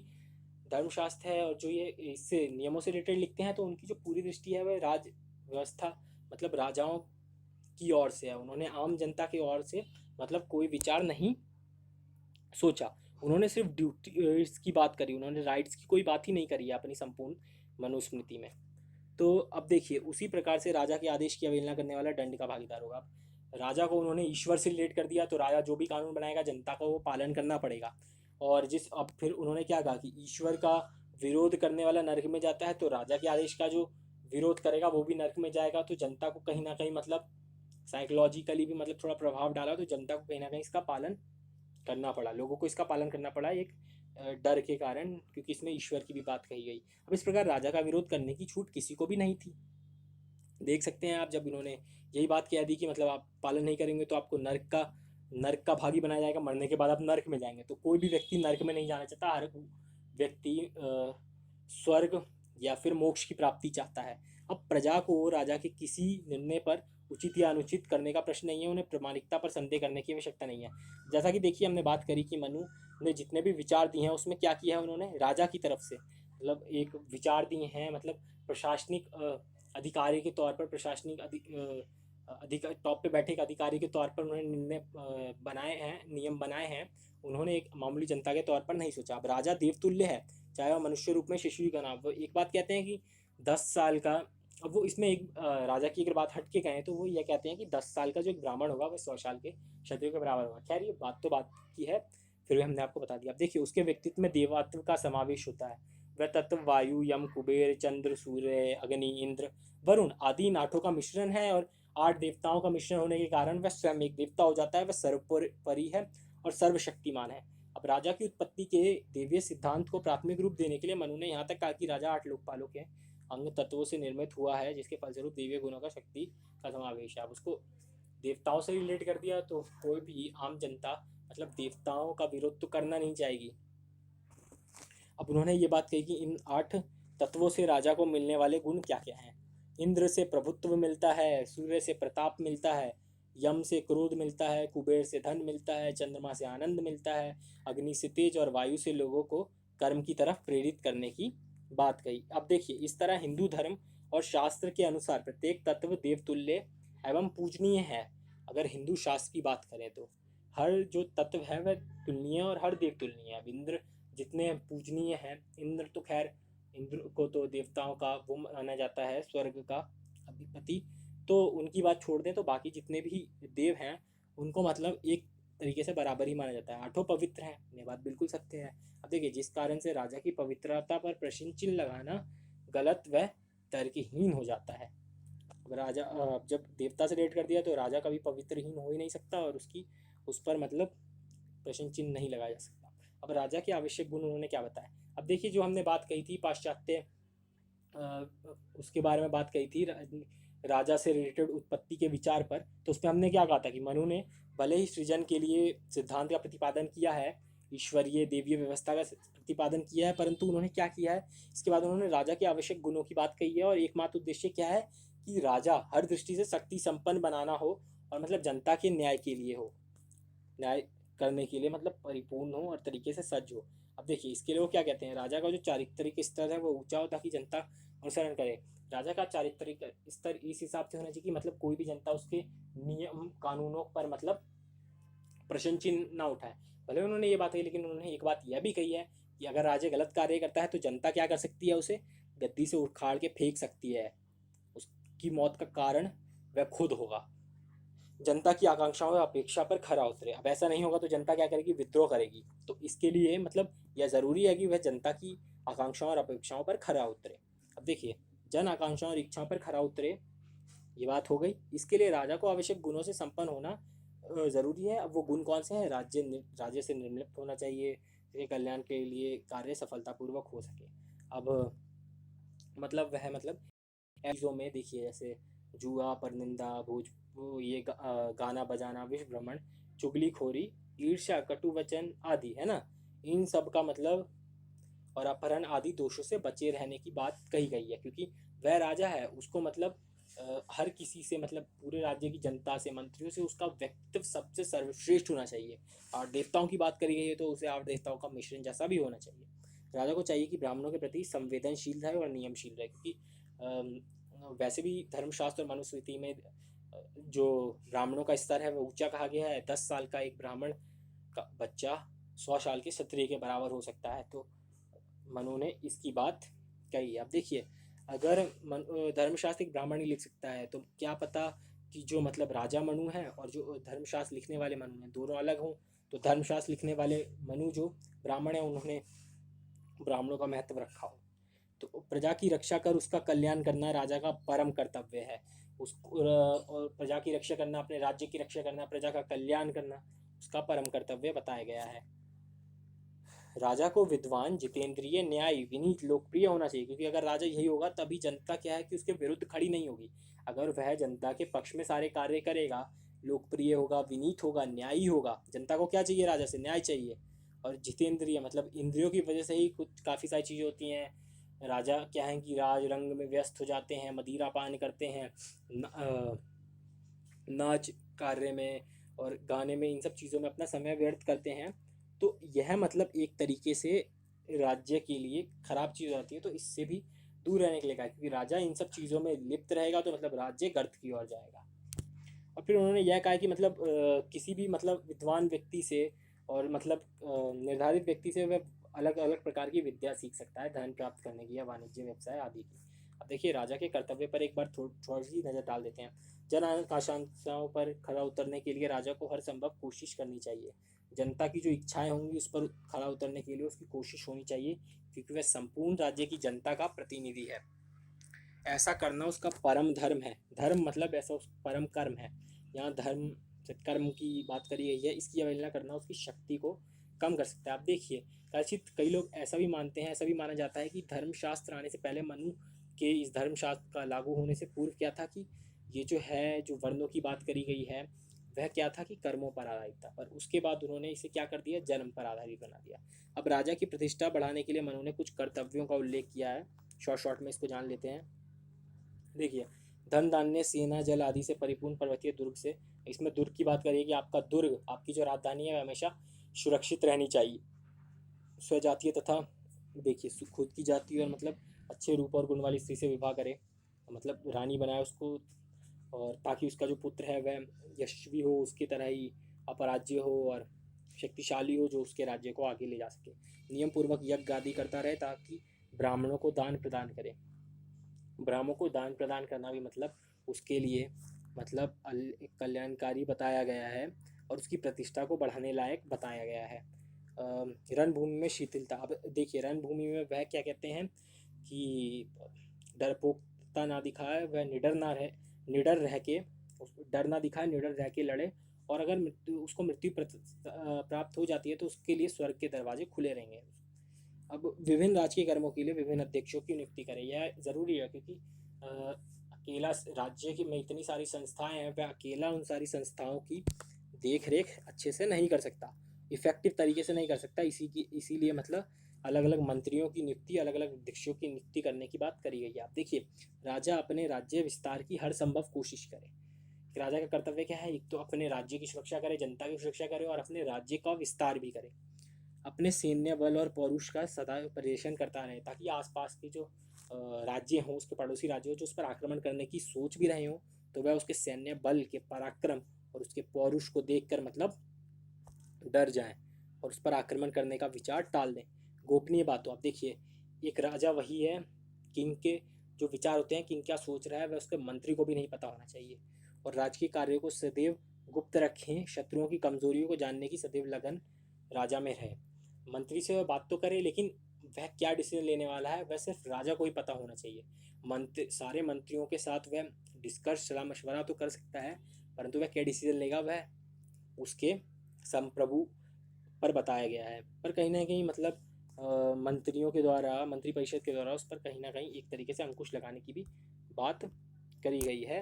Speaker 1: धर्मशास्त्र है और जो ये इससे नियमों से रिलेटेड लिखते हैं, तो उनकी जो पूरी दृष्टि है वह राज व्यवस्था मतलब राजाओं की ओर से है। उन्होंने आम जनता की ओर से मतलब कोई विचार नहीं सोचा। उन्होंने सिर्फ ड्यूटीज की बात करी, उन्होंने राइट्स की कोई बात ही नहीं करी है अपनी संपूर्ण मनुस्मृति में। तो अब देखिए उसी प्रकार से राजा के आदेश की अवहेलना करने वाला दंड का भागीदार होगा। अब राजा को उन्होंने ईश्वर से रिलेट कर दिया, तो राजा जो भी कानून बनाएगा जनता को वो पालन करना पड़ेगा। और जिस अब फिर उन्होंने क्या कहा कि ईश्वर का विरोध करने वाला नरक में जाता है, तो राजा के आदेश का जो विरोध करेगा वो भी नरक में जाएगा। तो जनता को कहीं ना कहीं मतलब साइकोलॉजिकली भी मतलब थोड़ा प्रभाव डाला, तो जनता को कहीं ना कहीं इसका पालन करना पड़ा, लोगों को इसका पालन करना पड़ा एक डर के कारण, क्योंकि इसमें ईश्वर की भी बात कही गई। अब इस प्रकार राजा का विरोध करने की छूट किसी को भी नहीं थी। देख सकते हैं आप, जब इन्होंने यही बात कह दी कि मतलब आप पालन नहीं करेंगे तो आपको नर्क का भागी बनाया जाएगा, मरने के बाद आप नर्क में जाएंगे। तो कोई भी व्यक्ति नर्क में नहीं जाना चाहता, हर व्यक्ति स्वर्ग या फिर मोक्ष की प्राप्ति चाहता है। अब प्रजा को राजा के किसी निर्णय पर उचित या अनुचित करने का प्रश्न नहीं है, उन्हें प्रामाणिकता पर संदेह करने की आवश्यकता नहीं है। जैसा कि देखिए हमने बात करी कि मनु ने जितने भी विचार दिए हैं उसमें क्या किया है, उन्होंने राजा की तरफ से मतलब एक विचार दिए हैं, मतलब प्रशासनिक अधिकारी के तौर पर, प्रशासनिक अधिकार टॉप पे बैठे एक अधिकारी के तौर पर उन्होंने निर्णय बनाए हैं, नियम बनाए हैं। उन्होंने एक मामूली जनता के तौर पर नहीं सोचा। अब राजा देवतुल्य है, चाहे वह मनुष्य रूप में शिशु का नाम। वो एक बात कहते हैं कि 10 साल का, अब वो इसमें एक राजा की अगर बात हट के कहें तो वो ये कहते हैं कि 10 साल का जो एक ब्राह्मण होगा वह 100 साल के क्षत्रिय के बराबर होगा। खैर ये बात तो बात की है, फिर भी हमने आपको बता दिया। अब देखिए उसके व्यक्तित्व में देवत्व का समावेश होता है। वह तत्व वायु, यम, कुबेर, चंद्र, सूर्य, अग्नि, इंद्र, वरुण आदि इन 8 का मिश्रण है, और 8 देवताओं का मिश्रण होने के कारण वह स्वयं एक देवता हो जाता है। वह सर्वोपरि है और सर्वशक्तिमान है। अब राजा की उत्पत्ति के देवीय सिद्धांत को प्राथमिक रूप देने के लिए मनु ने यहाँ तक कहा कि राजा 8 लोकपालों के अंग तत्वों से निर्मित हुआ है, जिसके फलस्वरूप देवीय गुणों का शक्ति का समावेश है। अब उसको देवताओं से रिलेट कर दिया, तो कोई भी आम जनता मतलब देवताओं का विरोध तो करना नहीं चाहेगी। अब उन्होंने ये बात कही कि इन 8 तत्वों से राजा को मिलने वाले गुण क्या क्या हैं। इंद्र से प्रभुत्व मिलता है, सूर्य से प्रताप मिलता है, यम से क्रोध मिलता है, कुबेर से धन मिलता है, चंद्रमा से आनंद मिलता है, अग्नि से तेज, और वायु से लोगों को कर्म की तरफ प्रेरित करने की बात कही। अब देखिए इस तरह हिंदू धर्म और शास्त्र के अनुसार प्रत्येक तत्व देवतुल्य एवं पूजनीय है। अगर हिंदू शास्त्र की बात करें तो हर जो तत्व है वह तुलनीय और हर देव तुलनीय है। अब इंद्र जितने पूजनीय हैं, इंद्र तो खैर, इंद्र को तो देवताओं का वो माना जाता है, स्वर्ग का अधिपति, तो उनकी बात छोड़ दें तो बाकी जितने भी देव हैं उनको मतलब एक तरीके से बराबर ही माना जाता है। 8 पवित्र हैं, ये बात बिल्कुल सत्य है। अब देखिए जिस कारण से राजा की पवित्रता पर प्रश्न चिन्ह लगाना गलत व तर्कहीन हो जाता है। अब राजा जब देवता से रेट कर दिया तो राजा कभी पवित्रहीन हो ही नहीं सकता, और उस पर मतलब प्रश्न चिन्ह नहीं लगाया जा सकता। अब राजा के आवश्यक गुण उन्होंने क्या बताया। अब देखिए जो हमने बात कही थी पाश्चात्य उसके बारे में बात कही थी, राजा से रिलेटेड उत्पत्ति के विचार पर, तो उसमें हमने क्या कहा था कि मनु ने भले ही सृजन के लिए सिद्धांत का प्रतिपादन किया है, ईश्वरीय देवीय व्यवस्था का प्रतिपादन किया है, परंतु उन्होंने क्या किया है, इसके बाद उन्होंने राजा के आवश्यक गुणों की बात कही है। और एकमात्र उद्देश्य क्या है कि राजा हर दृष्टि से शक्ति संपन्न बनाना हो, और मतलब जनता के न्याय के लिए हो, न्याय करने के लिए मतलब परिपूर्ण हो और तरीके से सज्ज हो। अब देखिए इसके लिए वो क्या कहते हैं, राजा का जो चारित्रिक स्तर है वो ऊंचा हो ताकि जनता अनुसरण करे। राजा का चारित्रिक स्तर इस हिसाब से होना चाहिए कि मतलब कोई भी जनता उसके नियम कानूनों पर मतलब प्रश्न चिन्ह ना उठाए। भले उन्होंने ये बात कही, लेकिन उन्होंने एक बात यह भी कही है कि अगर राजा गलत कार्य करता है तो जनता क्या कर सकती है, उसे गद्दी से उखाड़ के फेंक सकती है, उसकी मौत का कारण वह खुद होगा। जनता की आकांक्षाओं या अपेक्षा पर खरा उतरे। अब ऐसा नहीं होगा तो जनता क्या करेगी, विद्रोह करेगी। तो इसके लिए मतलब यह जरूरी है कि वह जनता की आकांक्षाओं और अपेक्षाओं पर खरा उतरे। अब देखिए जन आकांक्षाओं और इच्छाओं पर खरा उतरे, ये बात हो गई। इसके लिए राजा को आवश्यक गुणों से संपन्न होना जरूरी है। अब वो गुण कौन से हैं, राज्य से निर्लिप्त होना चाहिए, जिसके कल्याण के लिए कार्य सफलतापूर्वक हो सके। अब मतलब वह मतलब चीज़ों में देखिए जैसे जुआ, परनिंदा, भोज, ये गाना बजाना, विश्व भ्रमण, चुगलीखोरी, ईर्ष्या, कटु वचन आदि, है ना, इन सब का मतलब, और अपहरण आदि दोषों से बचे रहने की बात कही गई है। क्योंकि वह राजा है, उसको मतलब हर किसी से मतलब पूरे राज्य की जनता से, मंत्रियों से उसका व्यक्तित्व सबसे सर्वश्रेष्ठ होना चाहिए। और देवताओं की बात करी गई है तो उसे 8 देवताओं का मिश्रण जैसा भी होना चाहिए। राजा को चाहिए कि ब्राह्मणों के प्रति संवेदनशील रहे और नियमशील रहे, क्योंकि वैसे भी धर्मशास्त्र और मनुस्मृति में जो ब्राह्मणों का स्तर है वो ऊंचा कहा गया है। 10 साल का एक ब्राह्मण का बच्चा 100 साल के क्षत्रिय के बराबर हो सकता है। तो मनु ने इसकी बात कही। अब देखिए, अगर धर्मशास्त्र एक ब्राह्मण ही लिख सकता है, तो क्या पता कि जो मतलब राजा मनु है और जो धर्मशास्त्र लिखने वाले मनु हैं दोनों अलग हों। तो धर्मशास्त्र लिखने वाले मनु जो ब्राह्मण है, उन्होंने ब्राह्मणों का महत्व रखा हो। तो प्रजा की रक्षा कर उसका कल्याण करना राजा का परम कर्तव्य है। और प्रजा की रक्षा करना, अपने राज्य की रक्षा करना, प्रजा का कल्याण करना उसका परम कर्तव्य बताया गया है। राजा को विद्वान, जितेंद्रिय, न्यायी, विनीत, लोकप्रिय होना चाहिए, क्योंकि अगर राजा यही होगा तभी जनता क्या है कि उसके विरुद्ध खड़ी नहीं होगी। अगर वह जनता के पक्ष में सारे कार्य करेगा, लोकप्रिय होगा, विनीत होगा, न्यायी होगा, जनता को क्या चाहिए? राजा से न्याय चाहिए। और जितेंद्रिय मतलब इंद्रियों की वजह से ही कुछ काफ़ी सारी चीज़ें होती हैं। राजा क्या है कि राज रंग में व्यस्त हो जाते हैं, मदिरा पान करते हैं, नाच कार्य में और गाने में, इन सब चीज़ों में अपना समय व्यर्थ करते हैं। तो यह मतलब एक तरीके से राज्य के लिए खराब चीज़ होती है। तो इससे भी दूर रहने के लिए कहा, क्योंकि राजा इन सब चीज़ों में लिप्त रहेगा तो मतलब राज्य गर्त की ओर जाएगा। और फिर उन्होंने यह कहा कि मतलब किसी भी मतलब विद्वान व्यक्ति से और मतलब निर्धारित व्यक्ति से वह अलग अलग प्रकार की विद्या सीख सकता है, धन प्राप्त करने की या वाणिज्य व्यवसाय आदि की। अब देखिए, राजा के कर्तव्य पर एक बार थोड़ी सी नज़र डाल देते हैं। जन आकांक्षाओं पर खरा उतरने के लिए राजा को हर संभव कोशिश करनी चाहिए। जनता की जो इच्छाएं होंगी उस पर खरा उतरने के लिए उसकी कोशिश होनी चाहिए, क्योंकि वह संपूर्ण राज्य की जनता का प्रतिनिधि है। ऐसा करना उसका परम धर्म है। धर्म मतलब ऐसा उस परम कर्म है। यहाँ धर्म कर्म की बात करी गई है, इसकी अवहेलना करना उसकी शक्ति को कम कर सकता है। आप देखिए, कदाचित कई लोग ऐसा भी मानते हैं, ऐसा भी माना जाता है कि धर्मशास्त्र आने से पहले, मनु के इस धर्मशास्त्र का लागू होने से पूर्व क्या था कि ये जो है, जो वर्णों की बात करी गई है, वह क्या था कि कर्मों पर आधारित था। पर उसके बाद उन्होंने इसे क्या कर दिया? जन्म पर आधारित बना दिया। अब राजा की प्रतिष्ठा बढ़ाने के लिए मनु ने कुछ कर्तव्यों का उल्लेख किया है। शॉर्ट में इसको जान लेते हैं। देखिए, धन धान्य, सेना, जल आदि से परिपूर्ण पर्वतीय दुर्ग से, इसमें दुर्ग की बात करिए कि आपका दुर्ग, आपकी जो राजधानी है, हमेशा सुरक्षित रहनी चाहिए। स्वजातीय तथा, देखिए, खुद की जाति और मतलब अच्छे रूप और गुण वाली स्त्री से विवाह करे, मतलब रानी बनाए उसको, और ताकि उसका जो पुत्र है वह यशस्वी हो, उसकी तरह ही अपराज्य हो और शक्तिशाली हो, जो उसके राज्य को आगे ले जा सके। नियम पूर्वक यज्ञ आदि करता रहे, ताकि ब्राह्मणों को दान प्रदान करे। ब्राह्मणों को दान प्रदान करना भी मतलब उसके लिए मतलब एक कल्याणकारी बताया गया है और उसकी प्रतिष्ठा को बढ़ाने लायक बताया गया है। रणभूमि में शिथिलता। अब देखिए, रणभूमि में वह क्या कहते हैं कि डरपोकता ना दिखाए, वह निडर रह के, डर ना दिखाए, निडर रह के लड़े, और अगर उसको मृत्यु प्राप्त हो जाती है तो उसके लिए स्वर्ग के दरवाजे खुले रहेंगे। अब विभिन्न राजकीय कर्मों के लिए विभिन्न अध्यक्षों की नियुक्ति करें, यह ज़रूरी है, क्योंकि अकेला राज्य की में इतनी सारी संस्थाएं हैं, वह अकेला उन सारी संस्थाओं की देख रेख अच्छे से नहीं कर सकता, इफेक्टिव तरीके से नहीं कर सकता। इसीलिए मतलब अलग अलग मंत्रियों की नियुक्ति, अलग अलग अध्यक्षों की नियुक्ति करने की बात करी गई है। आप देखिए, राजा अपने राज्य विस्तार की हर संभव कोशिश करे। राजा का कर्तव्य क्या है? एक तो अपने राज्य की सुरक्षा करे, जनता की सुरक्षा करे, और अपने राज्य का विस्तार भी करे। अपने सैन्य बल और पौरुष का सदा प्रदर्शन करता रहे, ताकि आसपास के जो राज्य हों, उसके पड़ोसी राज्य हो, जो उस पर आक्रमण करने की सोच भी रहे हों, तो वह उसके सैन्य बल के पराक्रम और उसके पौरुष को देखकर मतलब डर जाएं और उस पर आक्रमण करने का विचार टाल दें। गोपनीय बातों। आप देखिए, एक राजा वही है, किंग के जो विचार होते हैं, किंग क्या सोच रहा है, वह उसके मंत्री को भी नहीं पता होना चाहिए। और राजकीय कार्यों को सदैव गुप्त रखें। शत्रुओं की कमजोरियों को जानने की सदैव लगन राजा में रहे। मंत्री से वह बात तो करे, लेकिन वह क्या डिसीजन लेने वाला है वह सिर्फ राजा को ही पता होना चाहिए। सारे मंत्रियों के साथ वह डिस्कस, सलाह मशवरा तो कर सकता है, परंतु वह क्या डिसीजन लेगा वह उसके संप्रभु पर बताया गया है। पर कहीं ना कहीं मतलब मंत्रियों के द्वारा, मंत्री परिषद के द्वारा उस पर कहीं ना कहीं एक तरीके से अंकुश लगाने की भी बात करी गई है।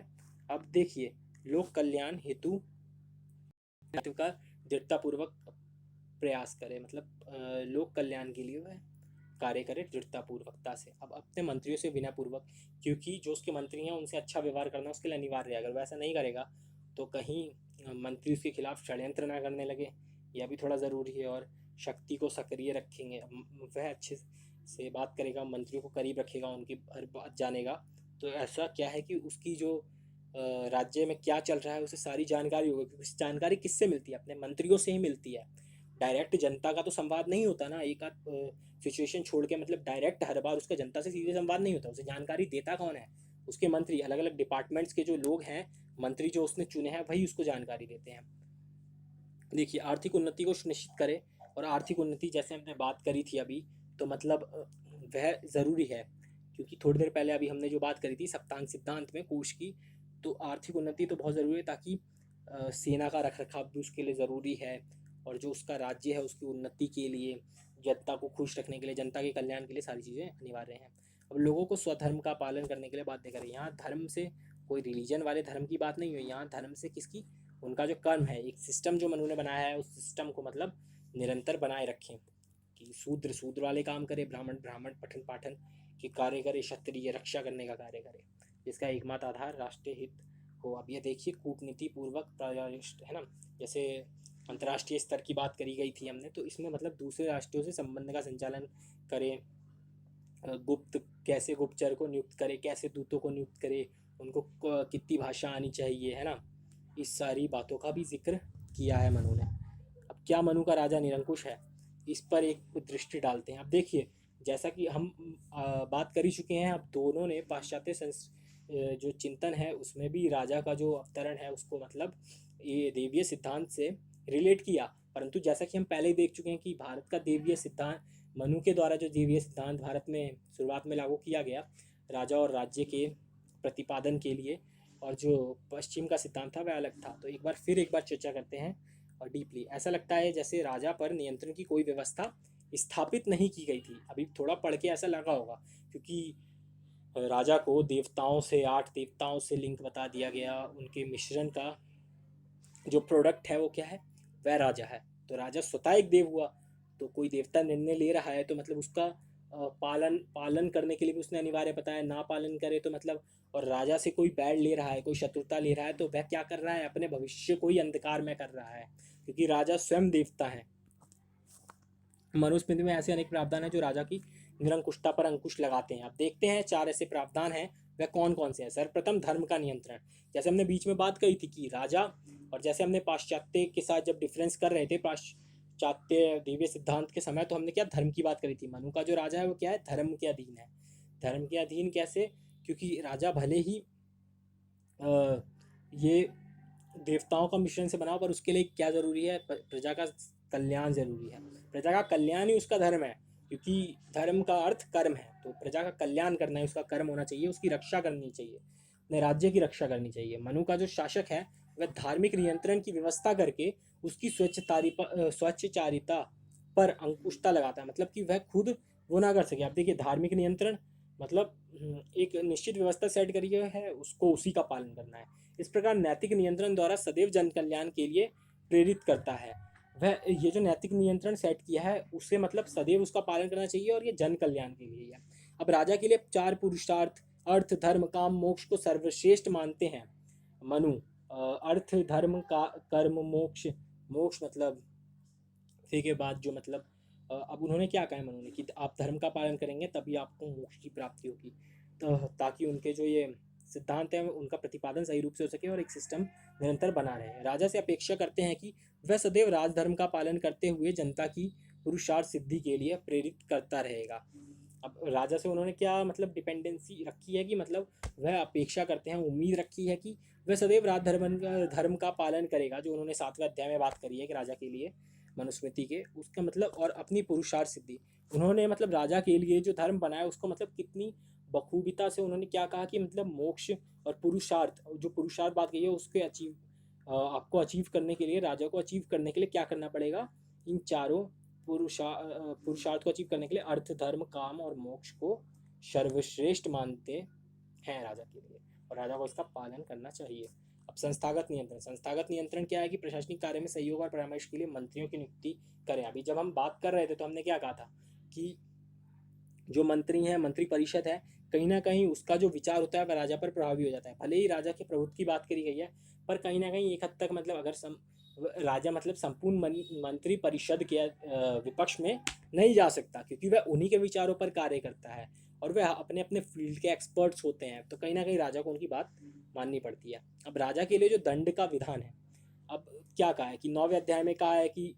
Speaker 1: अब देखिए, लोक कल्याण हेतु का दृढ़तापूर्वक प्रयास करे, मतलब लोक कल्याण के लिए वह कार्य करे दृढ़तापूर्वकता से। अब अपने मंत्रियों से विनयपूर्वक, क्योंकि जो उसके मंत्री हैं उनसे अच्छा व्यवहार करना उसके लिए अनिवार्य है। अगर वह ऐसा नहीं करेगा तो कहीं मंत्री उसके खिलाफ षड्यंत्र ना करने लगे, यह भी थोड़ा ज़रूरी है। और शक्ति को सक्रिय रखेंगे, वह अच्छे से बात करेगा, मंत्रियों को करीब रखेगा, उनकी हर बात जानेगा। तो ऐसा क्या है कि उसकी जो राज्य में क्या चल रहा है उसे सारी जानकारी होगी, क्योंकि जानकारी किससे मिलती है? अपने मंत्रियों से ही मिलती है। डायरेक्ट जनता का तो संवाद नहीं होता ना, एक आध सिचुएशन छोड़ के, मतलब डायरेक्ट हर बार उसका जनता से सीधे संवाद नहीं होता। उसे जानकारी देता कौन है? उसके मंत्री, अलग अलग डिपार्टमेंट्स के जो लोग हैं, मंत्री जो उसने चुने हैं, वही उसको जानकारी देते हैं। देखिए, आर्थिक उन्नति को सुनिश्चित करे, और आर्थिक उन्नति जैसे हमने बात करी थी अभी, तो मतलब वह ज़रूरी है, क्योंकि थोड़ी देर पहले अभी हमने जो बात करी थी सप्तांग सिद्धांत में कोश की, तो आर्थिक उन्नति तो बहुत ज़रूरी है, ताकि सेना का रखरखाव भी उसके लिए ज़रूरी है, और जो उसका राज्य है उसकी उन्नति के लिए, जनता को खुश रखने के लिए, जनता के कल्याण के लिए सारी चीज़ें अनिवार्य हैं। अब लोगों को स्वधर्म का पालन करने के लिए बाध्य करें। यहाँ धर्म से कोई रिलीजन वाले धर्म की बात नहीं हुई, यहाँ धर्म से किसकी, उनका जो कर्म है, एक सिस्टम जो मनु ने बनाया है, उस सिस्टम को मतलब निरंतर बनाए रखें, कि शूद्र शूद्र वाले काम करे, ब्राह्मण ब्राह्मण पठन पाठन के कार्य करे, क्षत्रिय रक्षा करने का कार्य करे, जिसका एकमात्र आधार राष्ट्रीय हित हो। अब ये देखिए, कूटनीति पूर्वक प्रयास है ना, जैसे अंतर्राष्ट्रीय स्तर की बात करी गई थी हमने, तो इसमें मतलब दूसरे राष्ट्रों से संबंध का संचालन करें, गुप्त कैसे गुप्तचर को नियुक्त करे, कैसे दूतों को नियुक्त करे, उनको कितनी भाषा आनी चाहिए, है ना, इस सारी बातों का भी जिक्र किया है मनु ने। अब क्या मनु का राजा निरंकुश है, इस पर एक दृष्टि डालते हैं। अब देखिए, जैसा कि हम बात कर ही चुके हैं, अब दोनों ने पाश्चात्य जो चिंतन है उसमें भी राजा का जो अवतरण है उसको मतलब ये देवीय सिद्धांत से रिलेट किया, परंतु जैसा कि हम पहले ही देख चुके हैं कि भारत का देवीय सिद्धांत, मनु के द्वारा जो देवीय सिद्धांत भारत में शुरुआत में लागू किया गया राजा और राज्य के प्रतिपादन के लिए, और जो पश्चिम का सिद्धांत था वह अलग था। तो एक बार चर्चा करते हैं, और डीपली ऐसा लगता है जैसे राजा पर नियंत्रण की कोई व्यवस्था स्थापित नहीं की गई थी। अभी थोड़ा पढ़ के ऐसा लगा होगा, क्योंकि राजा को देवताओं से, 8 देवताओं से लिंक बता दिया गया, उनके मिश्रण का जो प्रोडक्ट है वो क्या है, वह राजा है। तो राजा स्वतः एक देव हुआ, तो कोई देवता निर्णय ले रहा है तो मतलब उसका पालन करने के लिए भी उसने अनिवार्य बताया, ना पालन करे तो मतलब, और राजा से कोई बैड ले रहा है, कोई शत्रुता ले रहा है, तो वह क्या कर रहा है, अपने भविष्य को ही अंधकार में कर रहा है, क्योंकि राजा स्वयं देवता है। मनुस्मृति में ऐसे अनेक प्रावधान हैं जो राजा की निरंकुशता पर अंकुश लगाते हैं। अब देखते हैं 4 ऐसे प्रावधान हैं, वह कौन कौन से हैं। सर्वप्रथम धर्म का नियंत्रण, जैसे हमने बीच में बात कही थी कि राजा, और जैसे हमने पाश्चात्य के साथ जब डिफरेंस कर रहे थे पाश्चात्य दिव्य सिद्धांत के समय, तो हमने क्या धर्म की बात करी थी। मनु का जो राजा है वो क्या है, धर्म के अधीन है। धर्म के अधीन कैसे, क्योंकि राजा भले ही ये देवताओं का मिश्रण से बना, पर उसके लिए क्या जरूरी है, प्रजा का कल्याण जरूरी है। प्रजा का कल्याण ही उसका धर्म है, क्योंकि धर्म का अर्थ कर्म है, तो प्रजा का कल्याण करना है उसका कर्म होना चाहिए, उसकी रक्षा करनी चाहिए, अपने राज्य की रक्षा करनी चाहिए। मनु का जो शासक है वह धार्मिक नियंत्रण की व्यवस्था करके उसकी स्वच्छचारिता पर अंकुशता लगाता है, मतलब कि वह खुद वो ना कर सके। आप देखिए, धार्मिक नियंत्रण मतलब एक निश्चित व्यवस्था सेट करी है, उसको उसी का पालन करना है। इस प्रकार नैतिक नियंत्रण द्वारा सदैव जन कल्याण के लिए प्रेरित करता है। वह ये जो नैतिक नियंत्रण सेट किया है उससे मतलब सदैव उसका पालन करना चाहिए, और ये जन कल्याण के लिए है। अब राजा के लिए 4 पुरुषार्थ, अर्थ धर्म काम मोक्ष को सर्वश्रेष्ठ मानते हैं मनु। अर्थ धर्म का कर्म मोक्ष, मोक्ष मतलब फिर के बाद जो मतलब अब उन्होंने क्या कहा है मनु ने, कि आप धर्म का पालन करेंगे तभी आपको मोक्ष की प्राप्ति होगी, तो ताकि उनके जो ये सिद्धांत है उनका प्रतिपादन सही रूप से हो सके और एक सिस्टम निरंतर बना रहे। राजा से अपेक्षा करते हैं कि वह सदैव राजधर्म का पालन करते हुए जनता की पुरुषार्थ सिद्धि के लिए प्रेरित करता रहेगा। अब राजा से उन्होंने क्या मतलब डिपेंडेंसी रखी है, कि मतलब वह अपेक्षा करते हैं, उम्मीद रखी है कि वह सदैव धर्म का पालन करेगा, जो उन्होंने 7वें अध्याय में बात करी है कि राजा के लिए मनुस्मृति के, उसका मतलब, और अपनी पुरुषार्थ सिद्धि। उन्होंने मतलब राजा के लिए जो धर्म बनाया उसको मतलब कितनी बखूबिता से उन्होंने क्या कहा, कि मतलब मोक्ष और पुरुषार्थ, जो पुरुषार्थ बात कही है उसके आपको अचीव करने के लिए, राजा को अचीव करने के लिए क्या करना पड़ेगा, इन चारों पुरुषार्थ को अचीव करने के लिए अर्थ धर्म काम और मोक्ष को सर्वश्रेष्ठ मानते हैं राजा के लिए, और राजा को इसका पालन करना चाहिए। अब संस्थागत नियंत्रण, संस्थागत नियंत्रण क्या है, कि प्रशासनिक कार्य में सहयोग और परामर्श के लिए मंत्रियों की नियुक्ति करें। अभी जब हम बात कर रहे थे तो हमने क्या कहा था, कि जो मंत्री हैं, मंत्री परिषद है, कहीं ना कहीं उसका जो विचार होता है वह राजा पर प्रभावी हो जाता है। भले ही राजा के प्रभुत्व की बात करी गई है, पर कहीं ना कहीं एक हद तक मतलब अगर राजा मतलब संपूर्ण मंत्री परिषद के विपक्ष में नहीं जा सकता, क्योंकि वह उन्हीं के विचारों पर कार्य करता है, और वह अपने अपने फील्ड के एक्सपर्ट्स होते हैं, तो कहीं ना कहीं राजा को उनकी बात माननी पड़ती है। अब राजा के लिए जो दंड का विधान है, अब क्या कहा है, कि 9वें अध्याय में कहा है कि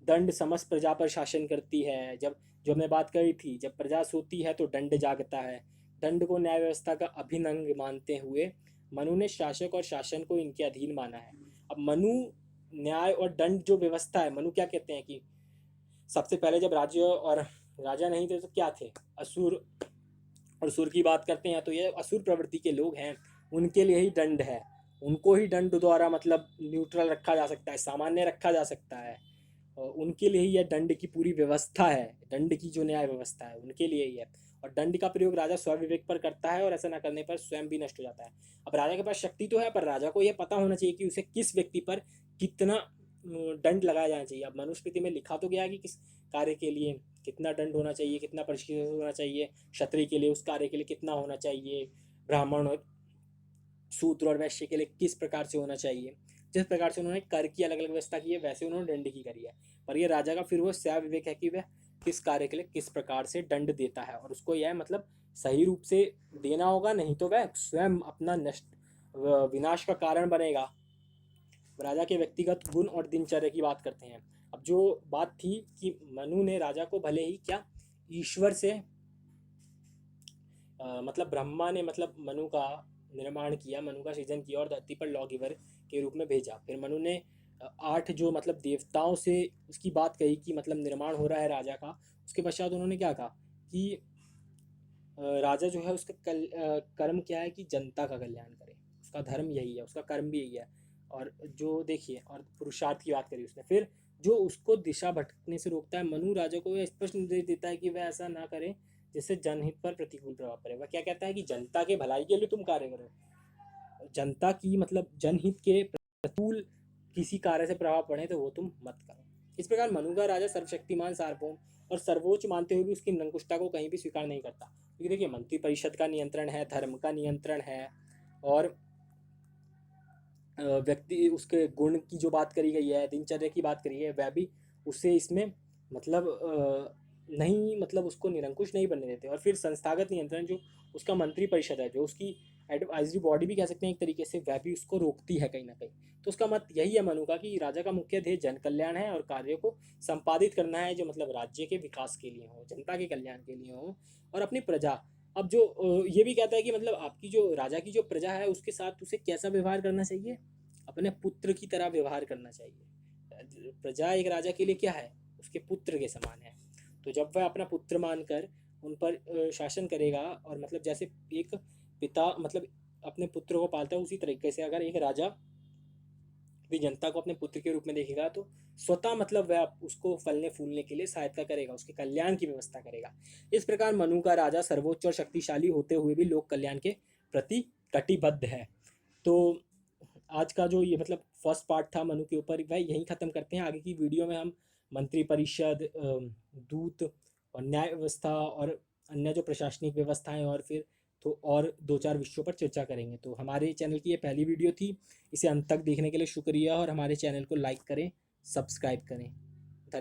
Speaker 1: दंड समस्त प्रजा पर शासन करती है। जब जो हमने बात करी थी, जब प्रजा सोती है तो दंड जागता है। दंड को न्याय व्यवस्था का अभिन्न अंग मानते हुए मनु ने शासक और शासन को इनके अधीन माना है। अब मनु न्याय और दंड जो व्यवस्था है, मनु क्या कहते हैं कि सबसे पहले जब राज्य और राजा नहीं थे तो क्या थे, असुर। और सुर की बात करते हैं तो ये असुर प्रवृत्ति के लोग हैं, उनके लिए ही दंड है। उनको ही दंड द्वारा मतलब न्यूट्रल रखा जा सकता है, सामान्य रखा जा सकता है। और उनके लिए ही यह दंड की पूरी व्यवस्था है, दंड की जो न्याय व्यवस्था है उनके लिए ही है। और दंड का प्रयोग राजा स्वविवेक पर करता है और ऐसा न करने पर स्वयं भी नष्ट हो जाता है। अब राजा के पास शक्ति तो है, पर राजा को यह पता होना चाहिए कि उसे किस व्यक्ति पर कितना दंड लगाया जाना चाहिए। अब मनुस्मृति में लिखा तो गया है कि किस कार्य के लिए कितना दंड होना चाहिए, कितना प्रतिशत होना चाहिए, क्षत्रिय के लिए उस कार्य के लिए कितना होना चाहिए, ब्राह्मण और शूद्र और वैश्य के लिए किस प्रकार से होना चाहिए। जिस प्रकार से उन्होंने कर की अलग अलग व्यवस्था की है वैसे उन्होंने दंड की करी है। पर यह राजा का फिर वो स्या विवेक है कि वह किस कार्य के लिए किस प्रकार से दंड देता है, और उसको यह मतलब सही रूप से देना होगा, नहीं तो वह स्वयं अपना नष्ट विनाश का कारण बनेगा। राजा के व्यक्तिगत गुण और दिनचर्या की बात करते हैं। अब जो बात थी कि मनु ने राजा को भले ही क्या ईश्वर से मतलब ब्रह्मा ने मतलब मनु का निर्माण किया, मनु का सृजन किया और धरती पर लॉ गिवर के रूप में भेजा। फिर मनु ने 8 जो मतलब देवताओं से उसकी बात कही कि मतलब निर्माण हो रहा है राजा का। उसके पश्चात उन्होंने क्या कहा कि राजा जो है उसका कर्म क्या है कि जनता का कल्याण करे, उसका धर्म यही है, उसका कर्म भी यही है। और जो देखिए, और पुरुषार्थ की बात करी उसने, फिर जो उसको दिशा भटकने से रोकता है, मनु राजा को यह स्पष्ट निर्देश देता है कि वह ऐसा ना करे जिससे जनहित पर प्रतिकूल प्रभाव पड़े। वह क्या कहता है कि जनता के भलाई के लिए तुम कार्य करो, जनता की मतलब जनहित के प्रतिकूल किसी कार्य से प्रभाव पड़े तो वो तुम मत करो। इस प्रकार मनु का राजा सर्वशक्तिमान सार्वभौम और सर्वोच्च मानते हुए भी उसकी निरंकुशता को कहीं भी स्वीकार नहीं करता। क्योंकि देखिए मंत्री परिषद का नियंत्रण है, धर्म का नियंत्रण है, और व्यक्ति उसके गुण की जो बात करी गई है, दिनचर्या की बात करी है, वह भी उससे इसमें मतलब नहीं, मतलब उसको निरंकुश नहीं बनने देते। और फिर संस्थागत नियंत्रण जो उसका मंत्री परिषद है, जो उसकी एडवाइजरी बॉडी भी कह सकते हैं एक तरीके से, वह भी उसको रोकती है कहीं ना कहीं। तो उसका मत यही है मनु का कि राजा का मुख्य ध्येय जन कल्याण है और कार्यों को संपादित करना है जो मतलब राज्य के विकास के लिए हो, जनता के कल्याण के लिए हो और अपनी प्रजा। अब जो ये भी कहता है कि मतलब आपकी जो राजा की जो प्रजा है उसके साथ उसे कैसा व्यवहार करना चाहिए, अपने पुत्र की तरह व्यवहार करना चाहिए। प्रजा एक राजा के लिए क्या है, उसके पुत्र के समान है। तो जब वह अपना पुत्र मानकर उन पर शासन करेगा, और मतलब जैसे एक पिता मतलब अपने पुत्र को पालता है, उसी तरीके से अगर एक राजा भी जनता को अपने पुत्र के रूप में देखेगा तो स्वतः मतलब वह उसको फलने फूलने के लिए सहायता करेगा, उसके कल्याण की व्यवस्था करेगा। इस प्रकार मनु का राजा सर्वोच्च और शक्तिशाली होते हुए भी लोक कल्याण के प्रति कटिबद्ध है। तो आज का जो ये मतलब फर्स्ट पार्ट था मनु के ऊपर, वह यहीं ख़त्म करते हैं। आगे की वीडियो में हम मंत्री परिषद, दूत और न्याय व्यवस्था और अन्य जो प्रशासनिक व्यवस्थाएं और फिर तो और 2-4 विषयों पर चर्चा करेंगे। तो हमारे चैनल की ये पहली वीडियो थी, इसे अंत तक देखने के लिए शुक्रिया, और हमारे चैनल को लाइक करें, सब्सक्राइब करें।